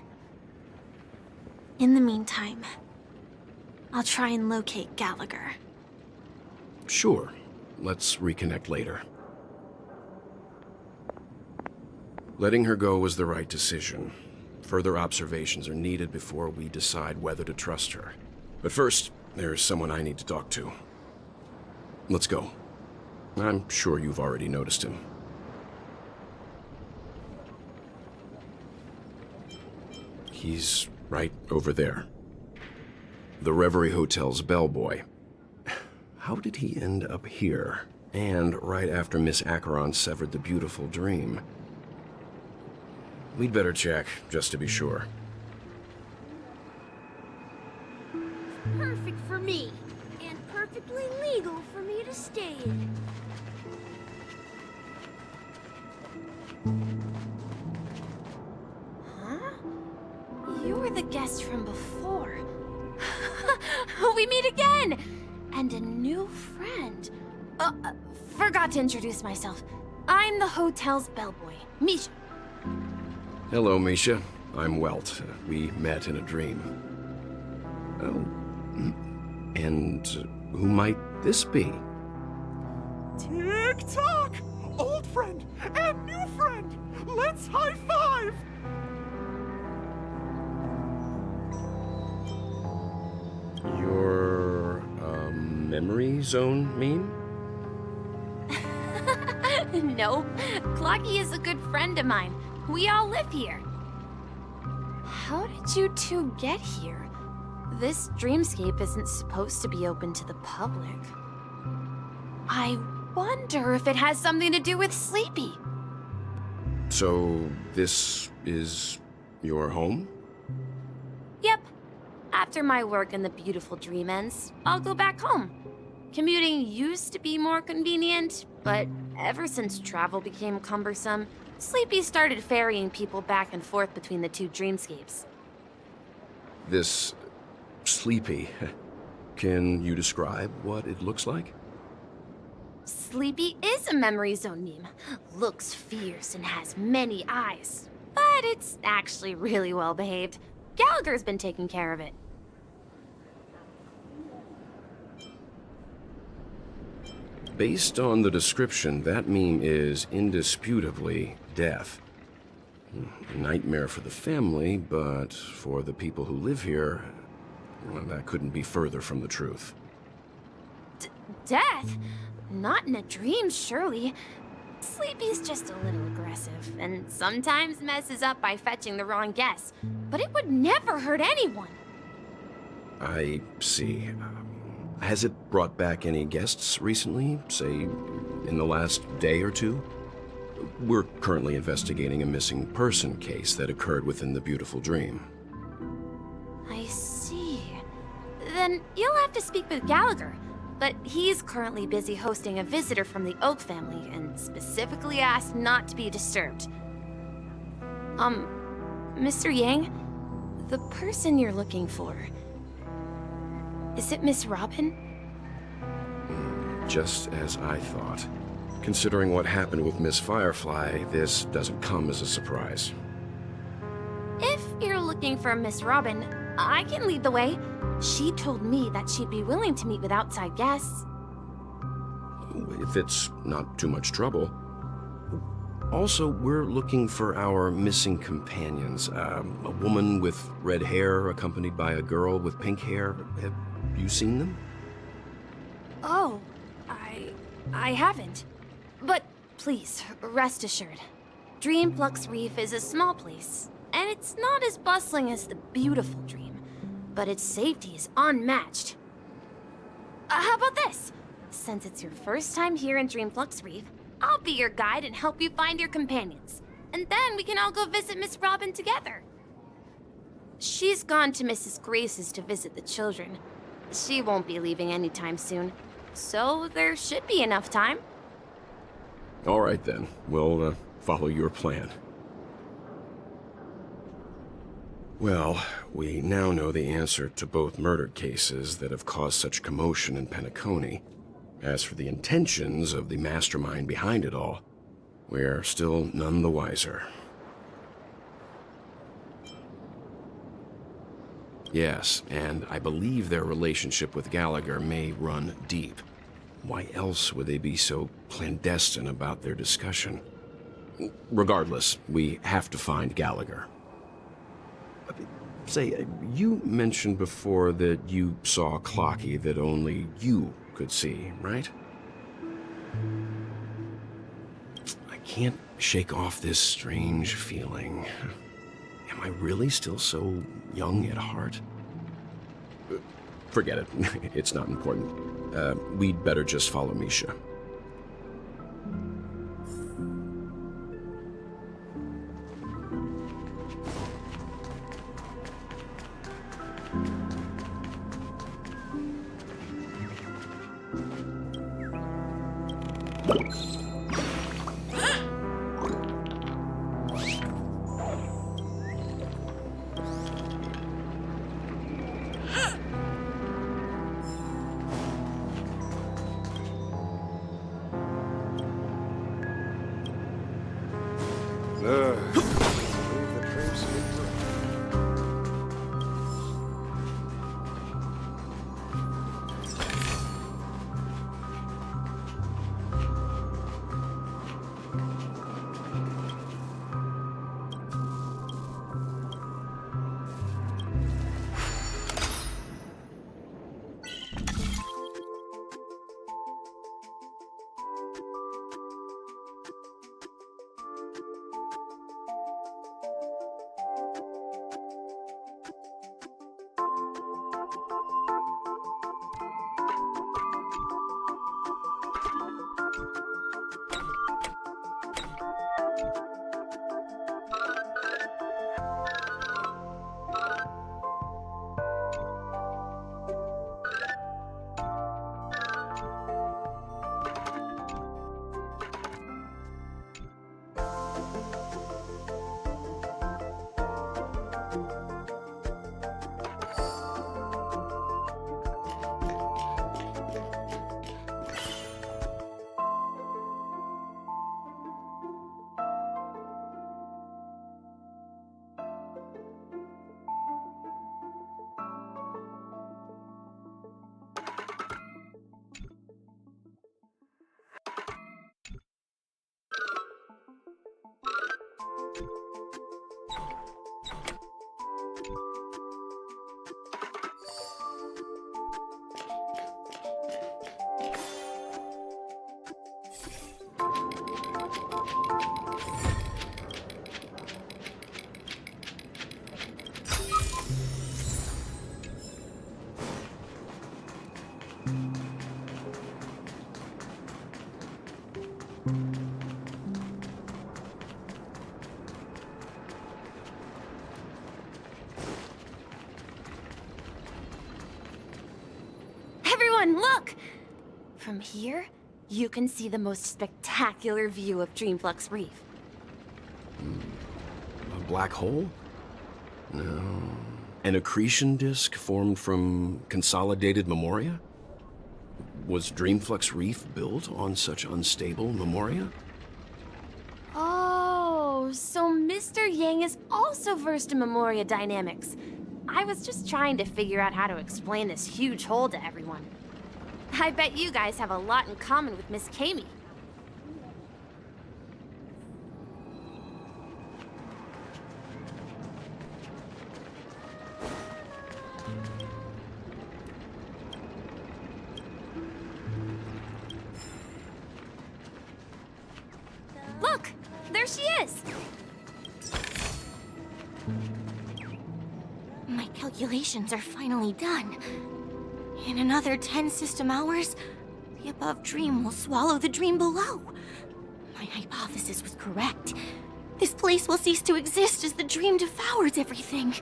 In the meantime, I'll try and locate Gallagher. Sure. Let's reconnect later. Letting her go was the right decision. Further observations are needed before we decide whether to trust her. But first, there's someone I need to talk to. Let's go. I'm sure you've already noticed him. He's right over there. The Reverie Hotel's bellboy. How did he end up here? And right after Miss Acheron severed the beautiful dream. We'd better check, just to be sure. Perfect for me, and perfectly legal for me to stay in. Huh? You were the guest from before. We meet again! And a new friend. Forgot to introduce myself. I'm the hotel's bellboy, Misha. Hello, Misha. I'm Welt. We met in a dream. Oh. And who might this be? Tick-tock! Old friend and new friend! Let's high-five! Your, memory zone mean? No, Clocky is a good friend of mine. We all live here. How did you two get here? This dreamscape isn't supposed to be open to the public. I wonder if it has something to do with Sleepy. So, this is your home? Yep. After my work in the beautiful dream ends, I'll go back home. Commuting used to be more convenient, but ever since travel became cumbersome, Sleepy started ferrying people back and forth between the two dreamscapes. This Sleepy. Can you describe what it looks like? Sleepy is a memory zone meme. Looks fierce and has many eyes. But it's actually really well behaved. Gallagher's been taking care of it. Based on the description, that meme is indisputably death. A nightmare for the family, but for the people who live here, well, that couldn't be further from the truth. Death? Not in a dream, surely. Sleepy's just a little aggressive, and sometimes messes up by fetching the wrong guess. But it would never hurt anyone. I see. Has it brought back any guests recently? Say, in the last day or two? We're currently investigating a missing person case that occurred within the beautiful dream. I see. Then you'll have to speak with Gallagher. But he's currently busy hosting a visitor from the Oak family and specifically asked not to be disturbed. Mr. Yang, the person you're looking for, is it Miss Robin? Just as I thought. Considering what happened with Miss Firefly, this doesn't come as a surprise. If you're looking for Miss Robin, I can lead the way. She told me that she'd be willing to meet with outside guests. If it's not too much trouble. Also, we're looking for our missing companions. A woman with red hair accompanied by a girl with pink hair. Have you seen them? Oh, I haven't. But please, rest assured. Dreamflux Reef is a small place, and it's not as bustling as the beautiful dream, but its safety is unmatched. How about this? Since it's your first time here in Dreamflux Reef, I'll be your guide and help you find your companions. And then we can all go visit Miss Robin together. She's gone to Mrs. Grace's to visit the children. She won't be leaving anytime soon, so there should be enough time. All right then, we'll follow your plan. Well, we now know the answer to both murder cases that have caused such commotion in Penacony. As for the intentions of the mastermind behind it all, we're still none the wiser. Yes, and I believe their relationship with Gallagher may run deep. Why else would they be so clandestine about their discussion? Regardless, we have to find Gallagher. Say, you mentioned before that you saw Clocky that only you could see, right? I can't shake off this strange feeling. Am I really still so young at heart? Forget it. It's not important. We'd better just follow Misha. Leave the dreamscape room. Everyone, look! From here, you can see the most spectacular view of Dreamflux Reef. A black hole? No. An accretion disk formed from consolidated memoria? Was Dreamflux Reef built on such unstable memoria? Oh, so Mr. Yang is also versed in memoria dynamics. I was just trying to figure out how to explain this huge hole to everyone. I bet you guys have a lot in common with Miss Kami. Look! There she is! My calculations are finally done. In another 10 system hours, the above dream will swallow the dream below. My hypothesis was correct. This place will cease to exist as the dream devours everything.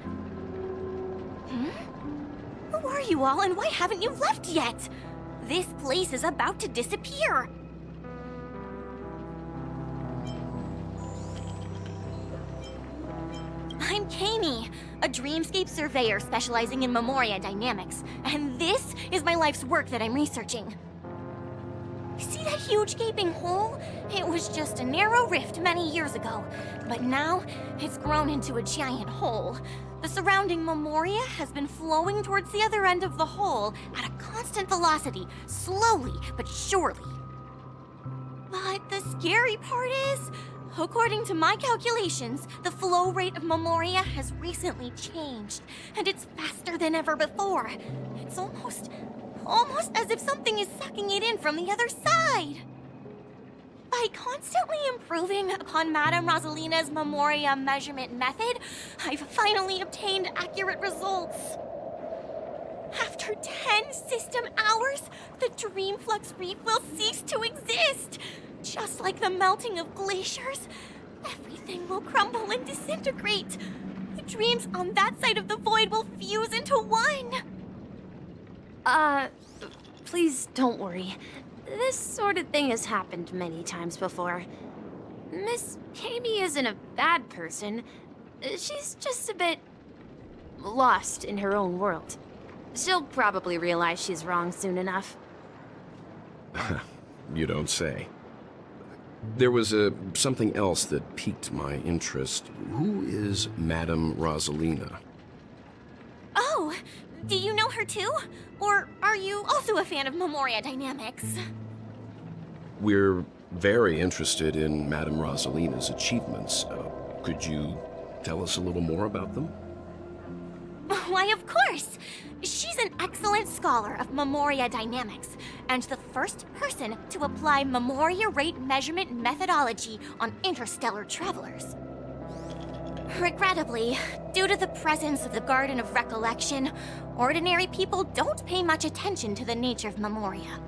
Who are you all, and why haven't you left yet? This place is about to disappear. I'm Kami, a dreamscape surveyor specializing in memoria dynamics, and this is my life's work that I'm researching. See that huge gaping hole? It was just a narrow rift many years ago, but now it's grown into a giant hole. The surrounding memoria has been flowing towards the other end of the hole at a constant velocity, slowly but surely. But the scary part is, according to my calculations, the flow rate of memoria has recently changed, and it's faster than ever before. It's almost as if something is sucking it in from the other side. By constantly improving upon Madame Rosalina's memoria measurement method, I've finally obtained accurate results. After 10 system hours, the Dreamflux Reef will cease to exist. Just like the melting of glaciers, everything will crumble and disintegrate. The dreams on that side of the void will fuse into one. Please don't worry. This sort of thing has happened many times before. Miss Kami isn't a bad person. She's just a bit lost in her own world. She'll probably realize she's wrong soon enough. You don't say. There was something else that piqued my interest. Who is Madame Rosalina? Oh, do you know her too? Or are you also a fan of Memoria Dynamics? We're very interested in Madame Rosalina's achievements. Could you tell us a little more about them? Why, of course! She's an excellent scholar of Memoria Dynamics, and the first person to apply Memoria rate measurement methodology on interstellar travelers. Regrettably, due to the presence of the Garden of Recollection, ordinary people don't pay much attention to the nature of Memoria.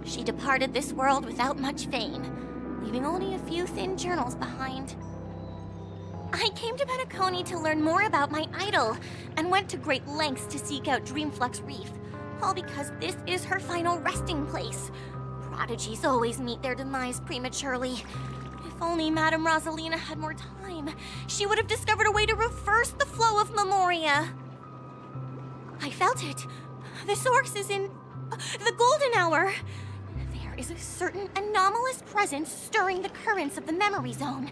She departed this world without much fame, leaving only a few thin journals behind. I came to Penacony to learn more about my idol, and went to great lengths to seek out Dreamflux Reef, all because this is her final resting place. Prodigies always meet their demise prematurely. If only Madame Rosalina had more time, she would have discovered a way to reverse the flow of Memoria. I felt it. The source is in the golden hour. There is a certain anomalous presence stirring the currents of the memory zone.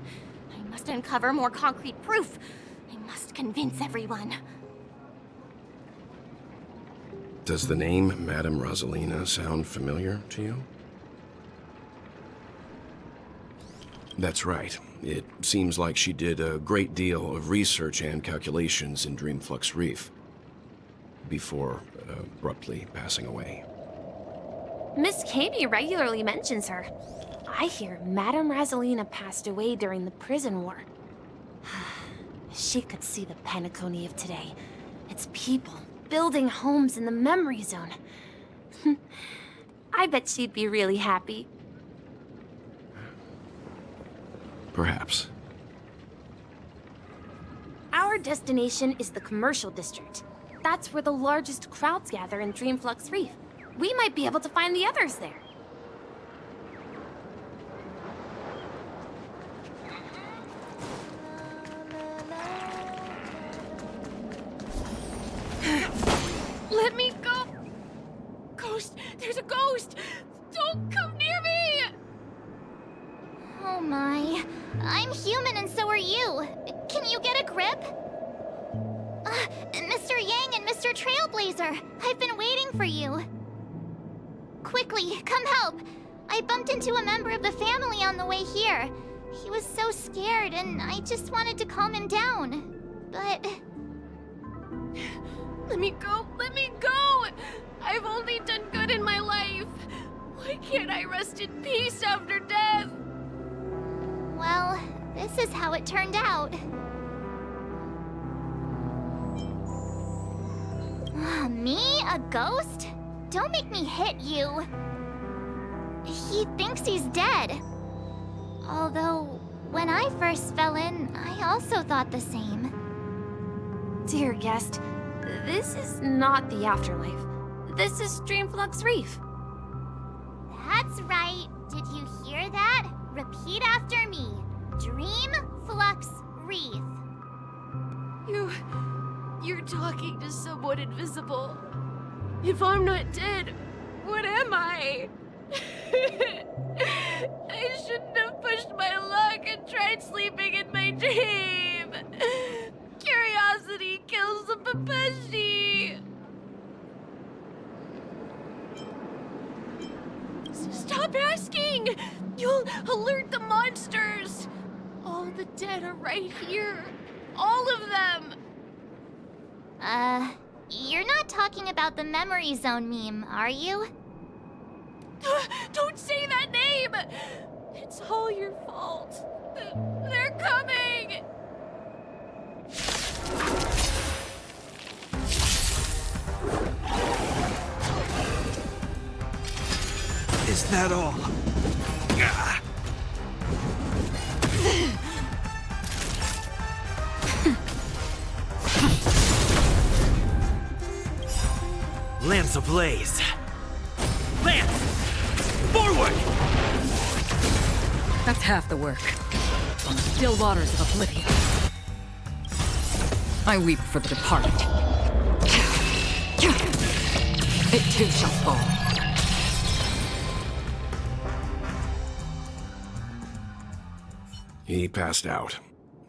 I must uncover more concrete proof. I must convince everyone. Does the name Madame Rosalina sound familiar to you? That's right. It seems like she did a great deal of research and calculations in Dreamflux Reef before abruptly passing away. Miss Katie regularly mentions her. I hear Madame Rosalina passed away during the prison war. She could see the Penacony of today. Its people building homes in the memory zone. I bet she'd be really happy. Perhaps. Our destination is the commercial district. That's where the largest crowds gather in Dreamflux Reef. We might be able to find the others there. Let me go! Ghost! There's a ghost! Don't come near me! Oh my. I'm human and so are you. Can you get a grip? Mr. Yang and Mr. Trailblazer, I've been waiting for you. Quickly, come help! I bumped into a member of the family on the way here. He was so scared and I just wanted to calm him down. But... Let me go! Let me go! I've only done good in my life. Why can't I rest in peace after death? Well, this is how it turned out. Me? A ghost? Don't make me hit you. He thinks he's dead. Although, when I first fell in, I also thought the same. Dear guest, this is not the afterlife. This is Dreamflux Reef. That's right. Did you hear that? Repeat after me. Dreamflux Reef. You're talking to someone invisible. If I'm not dead, what am I? I shouldn't have pushed my luck and tried sleeping in my dream. Curiosity kills the Papeshi. Stop asking! You'll alert the monsters! All the dead are right here. All of them! You're not talking about the memory zone meme, are you? Don't say that name! It's all your fault. They're coming! Is that all? Lance ablaze! Lance! Forward! That's half the work. On the still waters of oblivion. I weep for the departed. It too shall fall. He passed out.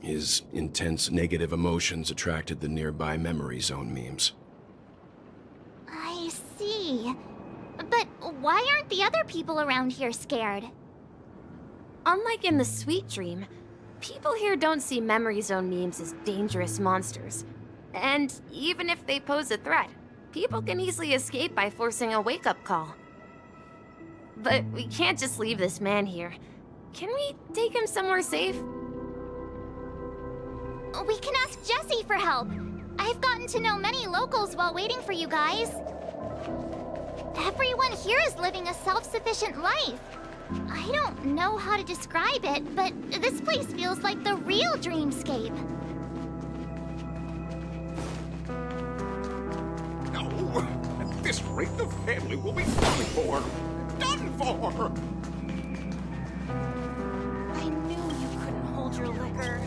His intense negative emotions attracted the nearby memory zone memes. I see. But why aren't the other people around here scared? Unlike in the Sweet Dream, people here don't see memory zone memes as dangerous monsters. And even if they pose a threat, people can easily escape by forcing a wake-up call. But we can't just leave this man here. Can we take him somewhere safe? We can ask Jessie for help. I've gotten to know many locals while waiting for you guys. Everyone here is living a self-sufficient life. I don't know how to describe it, but this place feels like the real dreamscape. No, at this rate, the family will be done for. Done for! I knew you couldn't hold your liquor.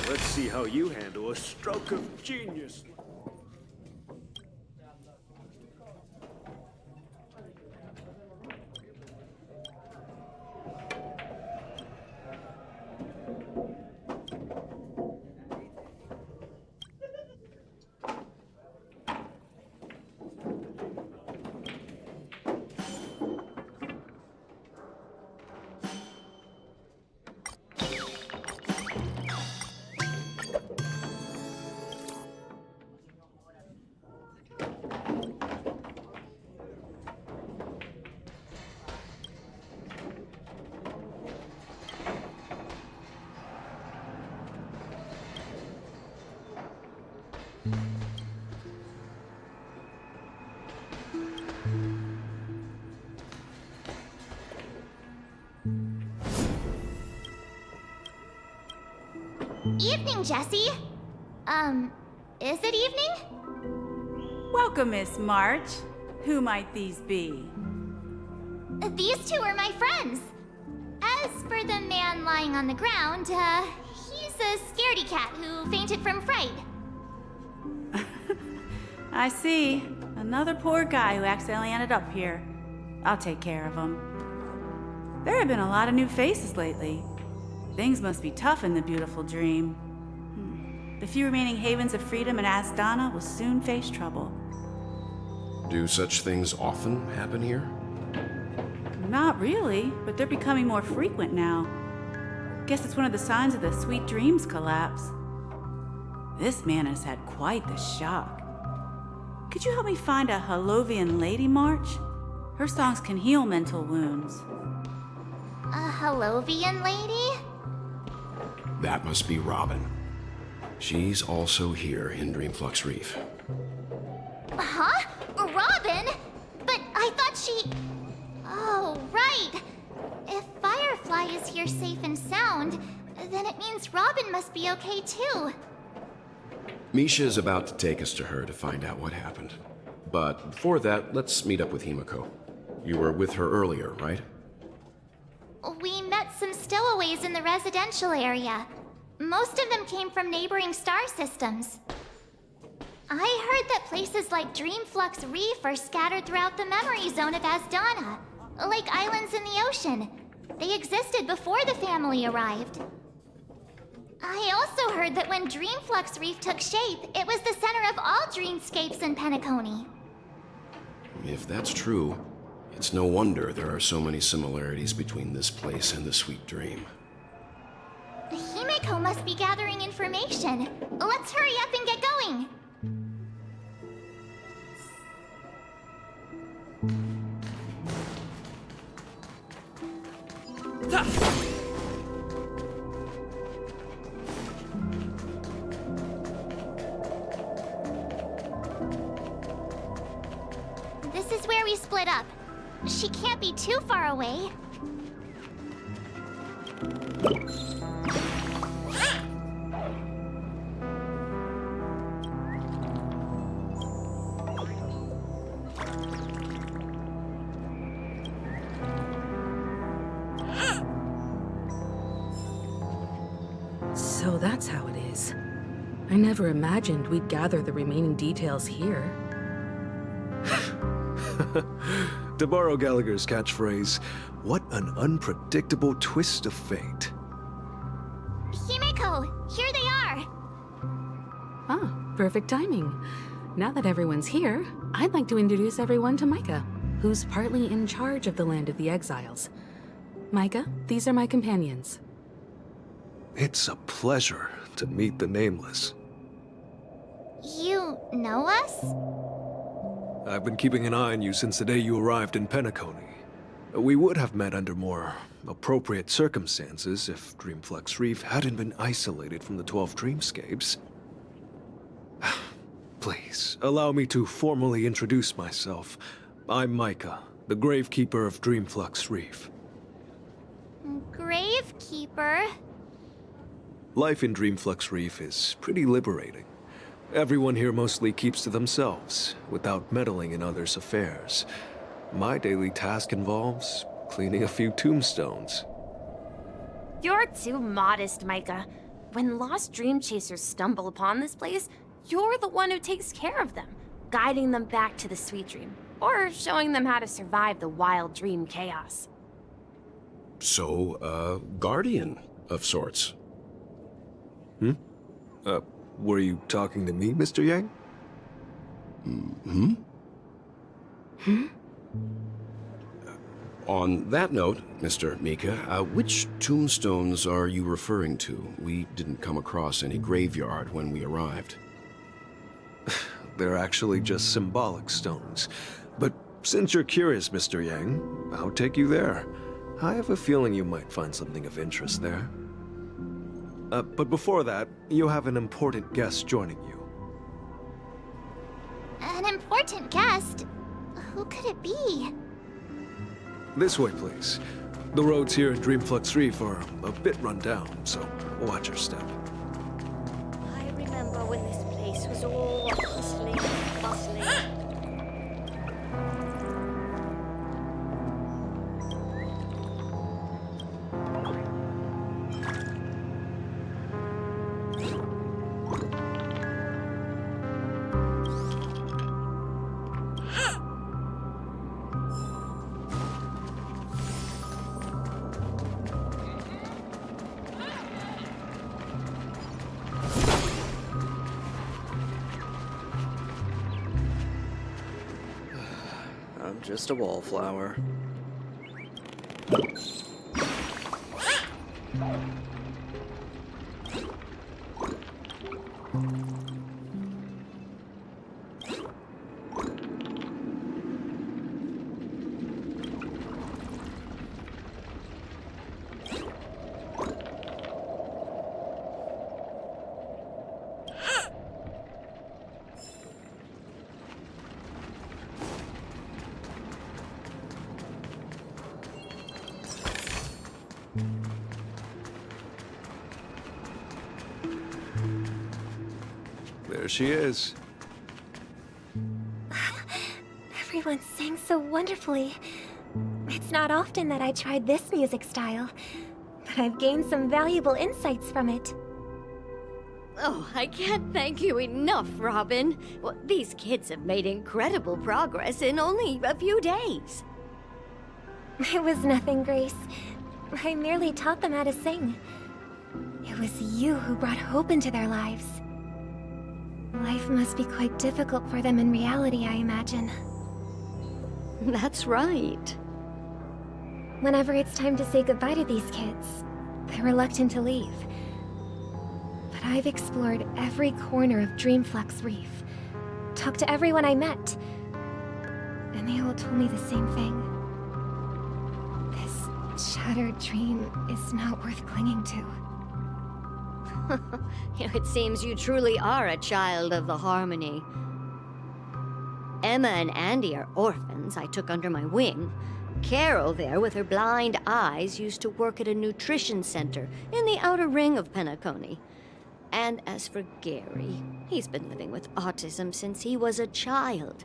Let's see how you handle a stroke of genius. Evening, Jessie. Is it evening? Welcome, Miss March. Who might these be? These two are my friends. lying on the ground, he's a scaredy cat who fainted from fright. I see. Another poor guy who accidentally ended up here. I'll take care of him. There have been a lot of new faces lately. Things must be tough in the beautiful dream. The few remaining havens of freedom in Asdana will soon face trouble. Do such things often happen here? Not really, but they're becoming more frequent now. Guess it's one of the signs of the Sweet Dreams collapse. This man has had quite the shock. Could you help me find a Halovian lady march? Her songs can heal mental wounds. A Halovian lady? That must be Robin. She's also here in Dreamflux Reef. Huh? Robin? But I thought she... Oh, right. If Firefly is here safe and sound, then it means Robin must be okay too. Misha is about to take us to her to find out what happened. But before that, let's meet up with Himiko. You were with her earlier, right? We met some stowaways in the residential area. Most of them came from neighboring star systems. I heard that places like Dreamflux Reef are scattered throughout the memory zone of Asdana, like islands in the ocean. They existed before the family arrived. I also heard that when Dreamflux Reef took shape, it was the center of all dreamscapes in Penacony. If that's true, it's no wonder there are so many similarities between this place and the Sweet Dream. Himiko must be gathering information. Let's hurry up and get going. This is where we split up. She can't be too far away. So that's how it is. I never imagined we'd gather the remaining details here. To borrow Gallagher's catchphrase, what an unpredictable twist of fate. Himiko, here they are! Ah, perfect timing. Now that everyone's here, I'd like to introduce everyone to Micah, who's partly in charge of the Land of the Exiles. Micah, these are my companions. It's a pleasure to meet the Nameless. You know us? I've been keeping an eye on you since the day you arrived in Penacony. We would have met under more appropriate circumstances if Dreamflux Reef hadn't been isolated from the 12 dreamscapes. Please, allow me to formally introduce myself. I'm Micah, the Gravekeeper of Dreamflux Reef. Gravekeeper? Life in Dreamflux Reef is pretty liberating. Everyone here mostly keeps to themselves, without meddling in others' affairs. My daily task involves cleaning a few tombstones. You're too modest, Micah. When lost dream chasers stumble upon this place, you're the one who takes care of them, guiding them back to the Sweet Dream, or showing them how to survive the wild dream chaos. So, a guardian of sorts. Were you talking to me, Mr. Yang? On that note, Mr. Mika, which tombstones are you referring to? We didn't come across any graveyard when we arrived. They're actually just symbolic stones. But since you're curious, Mr. Yang, I'll take you there. I have a feeling you might find something of interest there. But before that, you have an important guest joining you. An important guest? Who could it be? This way, please. The roads here in Dreamflux Reef are a bit run down, so watch your step. I remember when this place was all hustling and bustling. just a wallflower. There she is. Everyone sang so wonderfully. It's not often that I tried this music style, but I've gained some valuable insights from it. Oh, I can't thank you enough, Robin. Well, these kids have made incredible progress in only a few days. It was nothing, Grace. I merely taught them how to sing. It was you who brought hope into their lives. Life must be quite difficult for them in reality, I imagine. That's right. Whenever it's time to say goodbye to these kids, they're reluctant to leave. But I've explored every corner of Dreamflux Reef, talked to everyone I met, and they all told me the same thing. This shattered dream is not worth clinging to. It seems you truly are a child of the Harmony. Emma and Andy are orphans I took under my wing. Carol there, with her blind eyes, used to work at a nutrition center in the outer ring of Penacony. And as for Gary, he's been living with autism since he was a child.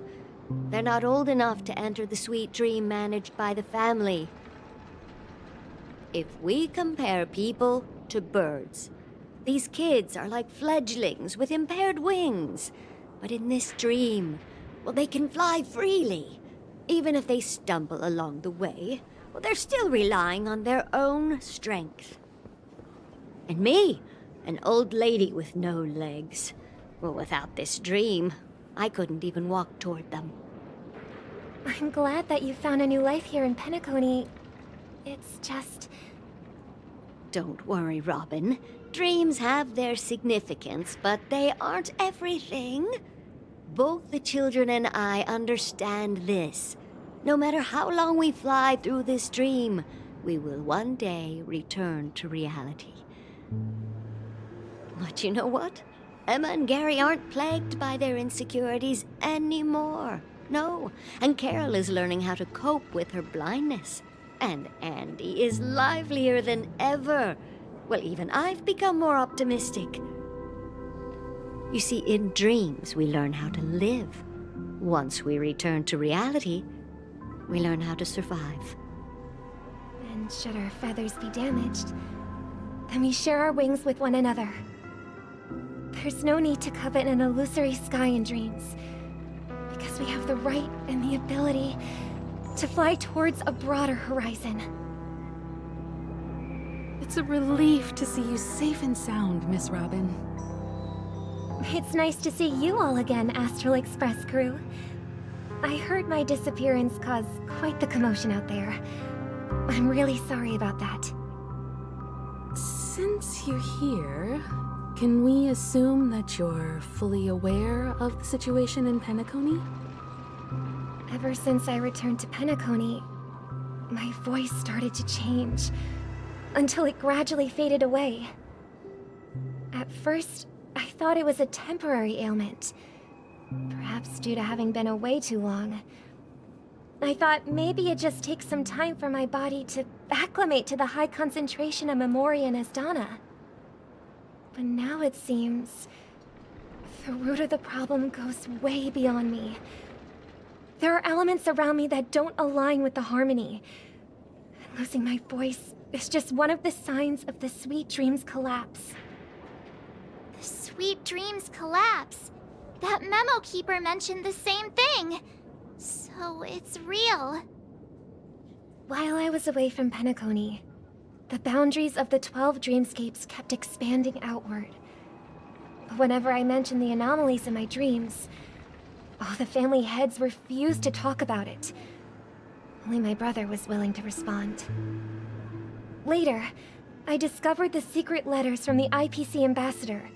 They're not old enough to enter the sweet dream managed by the family. If we compare people to birds, these kids are like fledglings with impaired wings. But in this dream, well, they can fly freely. Even if they stumble along the way, well, they're still relying on their own strength. And me, an old lady with no legs. Well, without this dream, I couldn't even walk toward them. I'm glad that you found a new life here in Penacony. It's just... Don't worry, Robin. Dreams have their significance, but they aren't everything. Both the children and I understand this. No matter how long we fly through this dream, we will one day return to reality. But you know what? Emma and Gary aren't plagued by their insecurities anymore. No, and Carol is learning how to cope with her blindness. And Andy is livelier than ever. Well, even I've become more optimistic. You see, in dreams, we learn how to live. Once we return to reality, we learn how to survive. And should our feathers be damaged, then we share our wings with one another. There's no need to covet an illusory sky in dreams, because we have the right and the ability to fly towards a broader horizon. It's a relief to see you safe and sound, Miss Robin. It's nice to see you all again, Astral Express crew. I heard my disappearance caused quite the commotion out there. I'm really sorry about that. Since you're here, can we assume that you're fully aware of the situation in Penacony? Ever since I returned to Penacony, my voice started to change, until it gradually faded away. At first, I thought it was a temporary ailment, perhaps due to having been away too long. I thought maybe it just takes some time for my body to acclimate to the high concentration of Memoria and Asdana. But now it seems the root of the problem goes way beyond me. There are elements around me that don't align with the harmony. Losing my voice is just one of the signs of the Sweet Dreams collapse. The Sweet Dreams collapse. That memo keeper mentioned the same thing. So it's real. While I was away from Penacony, the boundaries of the 12 dreamscapes kept expanding outward. But whenever I mentioned the anomalies in my dreams, the family heads refused to talk about it, Only my brother was willing to respond. Later, I discovered the secret letters from the IPC ambassador,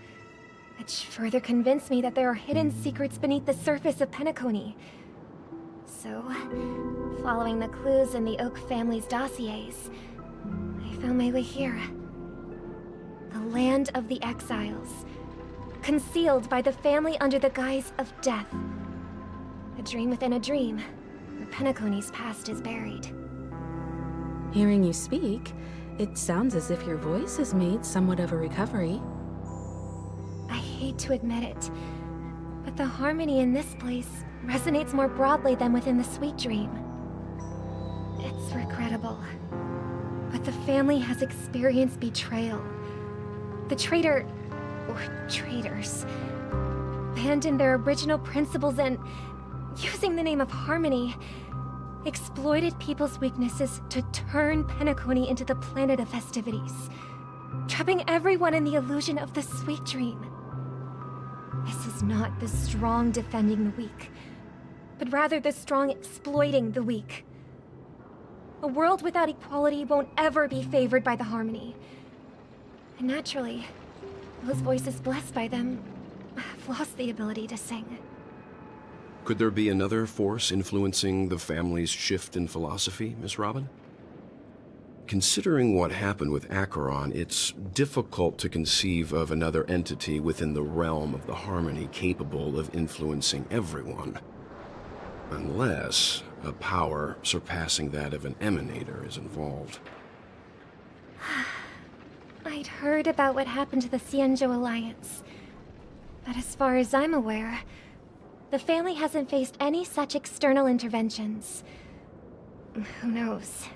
which further convinced me that there are hidden secrets beneath the surface of Penacony. So, following the clues in the Oak family's dossiers, I found my way here. The land of the exiles, concealed by the family under the guise of death. A dream within a dream, where Penacony's past is buried. Hearing you speak, it sounds as if your voice has made somewhat of a recovery. I hate to admit it, but the harmony in this place resonates more broadly than within the Sweet Dream. It's regrettable, but the family has experienced betrayal. The traitor, or traitors, abandoned their original principles and, using the name of harmony, exploited people's weaknesses to turn Penacony into the planet of festivities, trapping everyone in the illusion of the Sweet Dream. This is not the strong defending the weak, but rather the strong exploiting the weak. A world without equality won't ever be favored by the harmony. And naturally, those voices blessed by them have lost the ability to sing. Could there be another force influencing the family's shift in philosophy, Miss Robin? Considering what happened with Acheron, it's difficult to conceive of another entity within the realm of the harmony capable of influencing everyone. Unless a power surpassing that of an emanator is involved. I'd heard about what happened to the Xianzhou Alliance, but as far as I'm aware, the family hasn't faced any such external interventions. Who knows?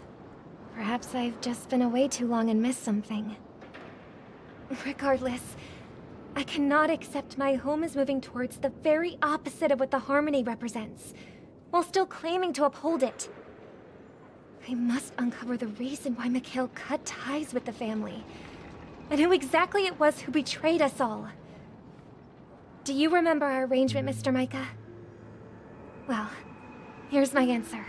Perhaps I've just been away too long and missed something. Regardless, I cannot accept my home is moving towards the very opposite of what the harmony represents, while still claiming to uphold it. I must uncover the reason why Mikhail cut ties with the family, and who exactly it was who betrayed us all. Do you remember our arrangement, Mr. Micah? Well, here's my answer.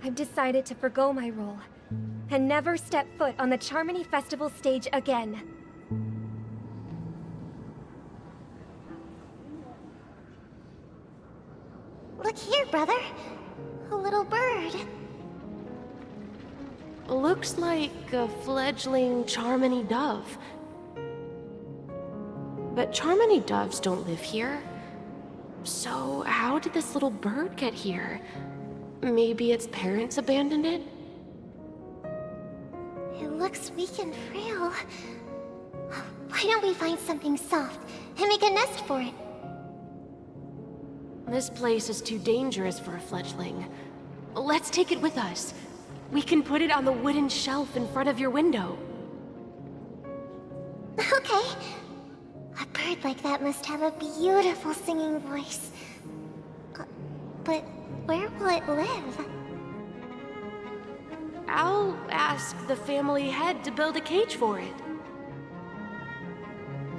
I've decided to forgo my role, and never step foot on the Charmony Festival stage again. Look here, brother. A little bird. Looks like a fledgling Charmony dove. But Charmony doves don't live here. So how did this little bird get here? Maybe its parents abandoned it? It looks weak and frail. Why don't we find something soft and make a nest for it? This place is too dangerous for a fledgling. Let's take it with us. We can put it on the wooden shelf in front of your window. Okay. A bird like that must have a beautiful singing voice. But where will it live? I'll ask the family head to build a cage for it.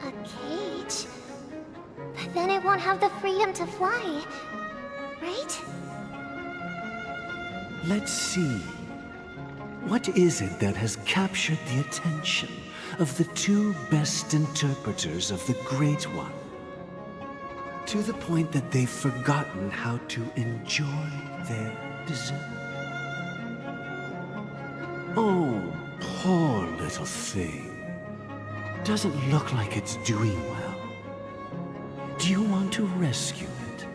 A cage? But then it won't have the freedom to fly, right? Let's see. What is it that has captured the attention of the two best interpreters of the Great One? To the point that they've forgotten how to enjoy their dessert. Oh, poor little thing. Doesn't look like it's doing well. Do you want to rescue it?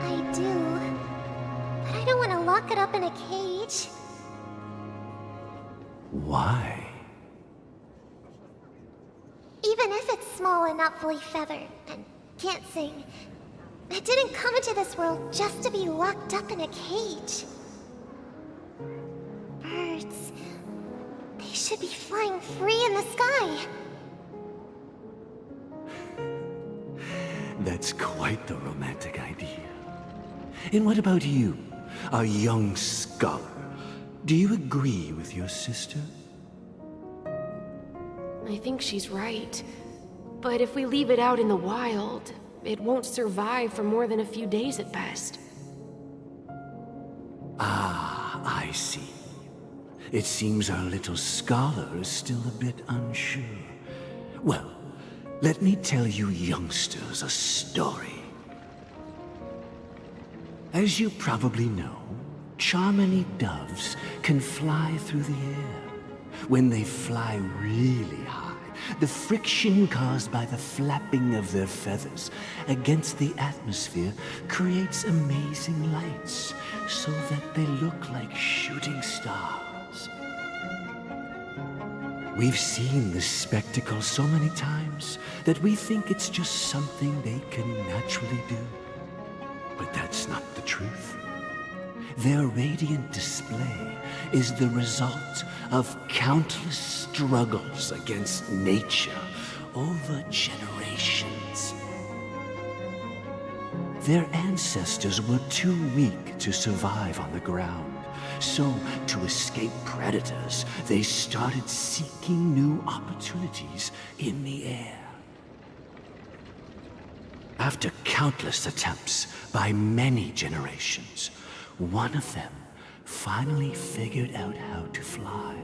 I do. But I don't want to lock it up in a cage. Why? Even if it's small and not fully feathered, and can't sing, it didn't come into this world just to be locked up in a cage. Birds, they should be flying free in the sky. That's quite the romantic idea. And what about you, a young scholar? Do you agree with your sister? I think she's right. But if we leave it out in the wild, it won't survive for more than a few days at best. I see. It seems our little scholar is still a bit unsure. Well, let me tell you youngsters a story. As you probably know, Charmony doves can fly through the air. When they fly really high, the friction caused by the flapping of their feathers against the atmosphere creates amazing lights, so that they look like shooting stars. We've seen this spectacle so many times that we think it's just something they can naturally do. But that's not the truth. Their radiant display is the result of countless struggles against nature over generations. Their ancestors were too weak to survive on the ground, so to escape predators, they started seeking new opportunities in the air. After countless attempts by many generations, one of them finally figured out how to fly.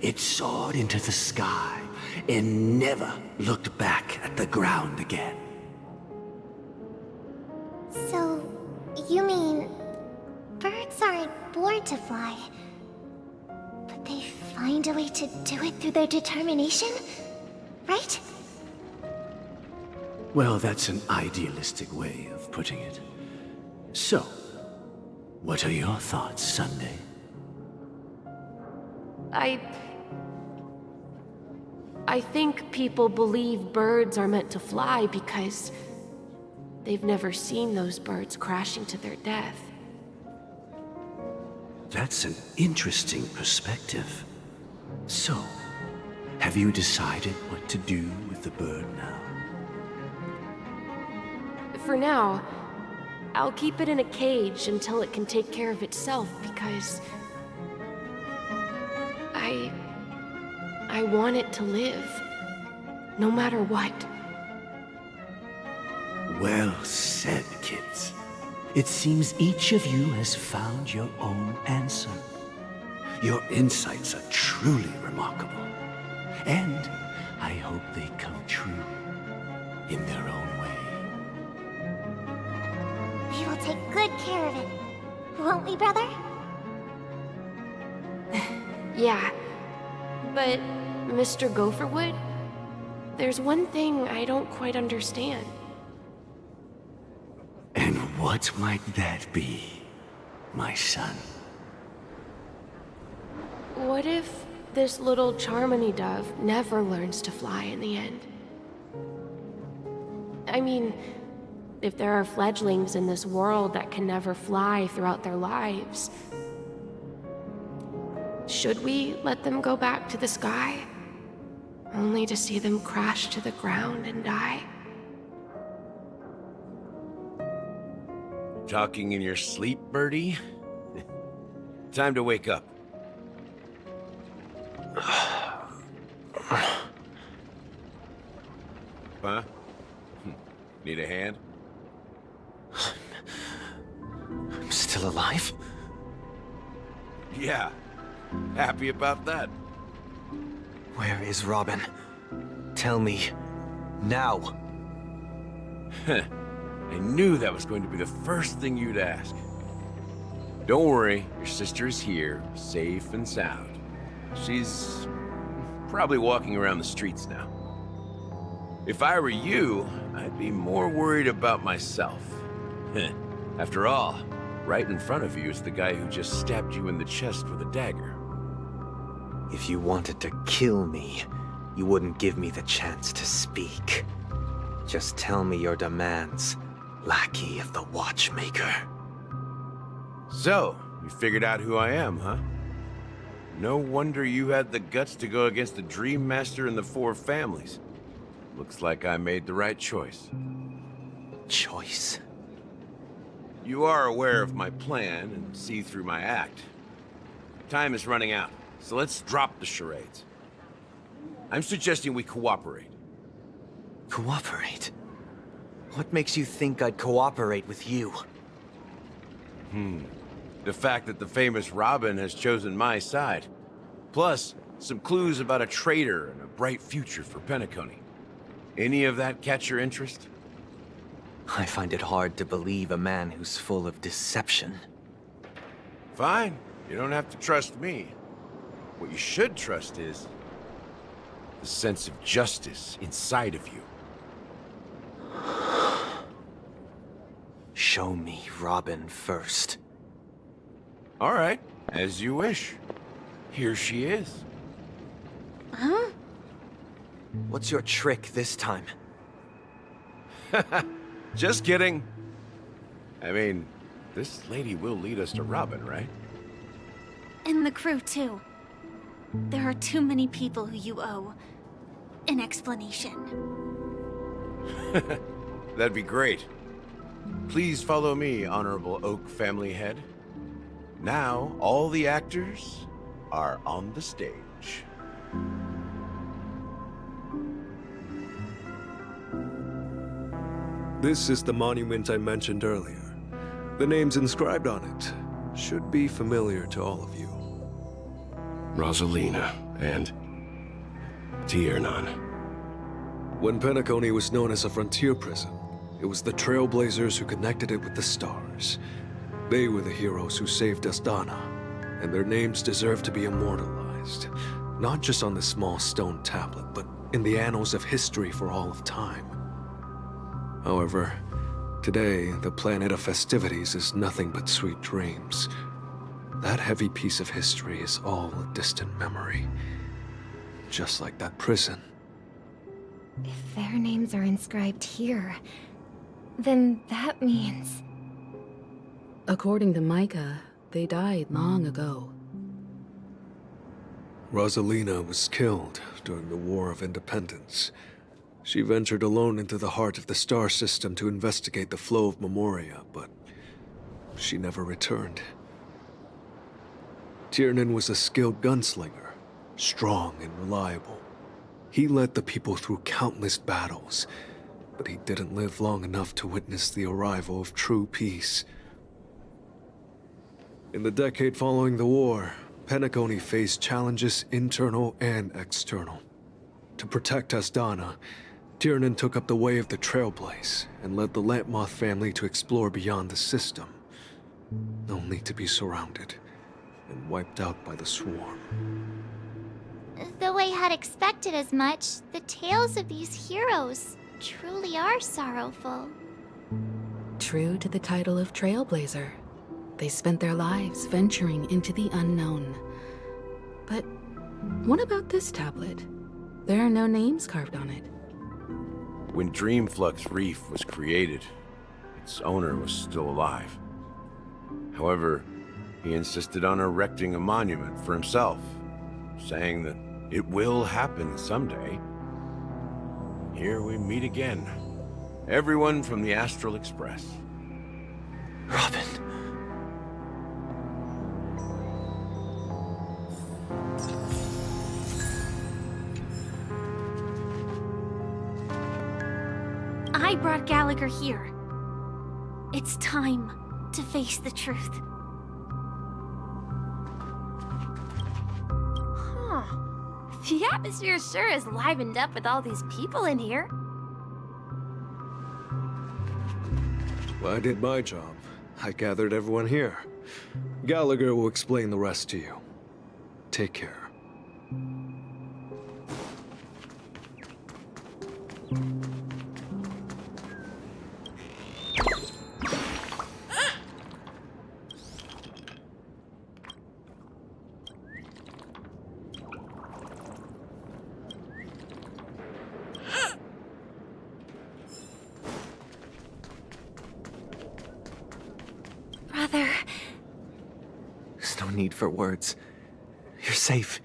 It soared into the sky and never looked back at the ground again. So, you mean birds aren't born to fly, but they find a way to do it through their determination, right? Well, that's an idealistic way of putting it. So, what are your thoughts, Sunday? I think people believe birds are meant to fly because they've never seen those birds crashing to their death. That's an interesting perspective. So, have you decided what to do with the bird now? For now, I'll keep it in a cage until it can take care of itself because I want it to live, no matter what. Well said, kids. It seems each of you has found your own answer. Your insights are truly remarkable. And I hope they come true in their own way. We will take good care of it, won't we, brother? Yeah, but Mr. Gopherwood, there's one thing I don't quite understand. And what might that be, my son? What if this little Charmony dove never learns to fly in the end? I mean, if there are fledglings in this world that can never fly throughout their lives, should we let them go back to the sky, only to see them crash to the ground and die? Talking in your sleep, Birdie? Time to wake up. Huh? Need a hand? I'm still alive? Yeah. Happy about that. Where is Robin? Tell me. Now. I knew that was going to be the first thing you'd ask. Don't worry, your sister is here, safe and sound. She's probably walking around the streets now. If I were you, I'd be more worried about myself. After all, right in front of you is the guy who just stabbed you in the chest with a dagger. If you wanted to kill me, you wouldn't give me the chance to speak. Just tell me your demands, lackey of the Watchmaker. So, you figured out who I am, huh? No wonder you had the guts to go against the Dream Master and the Four Families. Looks like I made the right choice. Choice? You are aware of my plan and see through my act. Time is running out, so let's drop the charades. I'm suggesting we cooperate. Cooperate? What makes you think I'd cooperate with you? The fact that the famous Robin has chosen my side. Plus, some clues about a traitor and a bright future for Penacony. Any of that catch your interest? I find it hard to believe a man who's full of deception. Fine. You don't have to trust me. What you should trust is the sense of justice inside of you. Show me Robin first. All right, as you wish. Here she is. Huh? What's your trick this time? Just kidding. I mean, this lady will lead us to Robin, right? And the crew, too. There are too many people who you owe an explanation. That'd be great. Please follow me, Honorable Oak family head. Now, all the actors are on the stage. This is the monument I mentioned earlier. The names inscribed on it should be familiar to all of you. Rosalina and Tiernan. When Penacony was known as a frontier prison, it was the Trailblazers who connected it with the stars. They were the heroes who saved Asdana, and their names deserve to be immortalized, not just on this small stone tablet, but in the annals of history for all of time. However, today, the planet of festivities is nothing but sweet dreams. That heavy piece of history is all a distant memory. Just like that prison. If their names are inscribed here, then that means... According to Micah, they died long ago. Rosalina was killed during the War of Independence. She ventured alone into the heart of the star system to investigate the flow of Memoria, but she never returned. Tiernan was a skilled gunslinger, strong and reliable. He led the people through countless battles, but he didn't live long enough to witness the arrival of true peace. In the decade following the war, Penacony faced challenges internal and external. To protect Asdana, Tiernan took up the way of the Trailblaze and led the Lampmoth family to explore beyond the system, only to be surrounded and wiped out by the Swarm. Though I had expected as much, the tales of these heroes truly are sorrowful. True to the title of Trailblazer, they spent their lives venturing into the unknown. But what about this tablet? There are no names carved on it. When Dreamflux Reef was created, its owner was still alive. However, he insisted on erecting a monument for himself, saying that it will happen someday. Here we meet again. Everyone from the Astral Express. Robin. I brought Gallagher here. It's time to face the truth. Huh. The atmosphere sure is livened up with all these people in here. Well, I did my job. I gathered everyone here. Gallagher will explain the rest to you. Take care. Brother. There's no need for words. You're safe,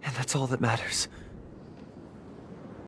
and that's all that matters.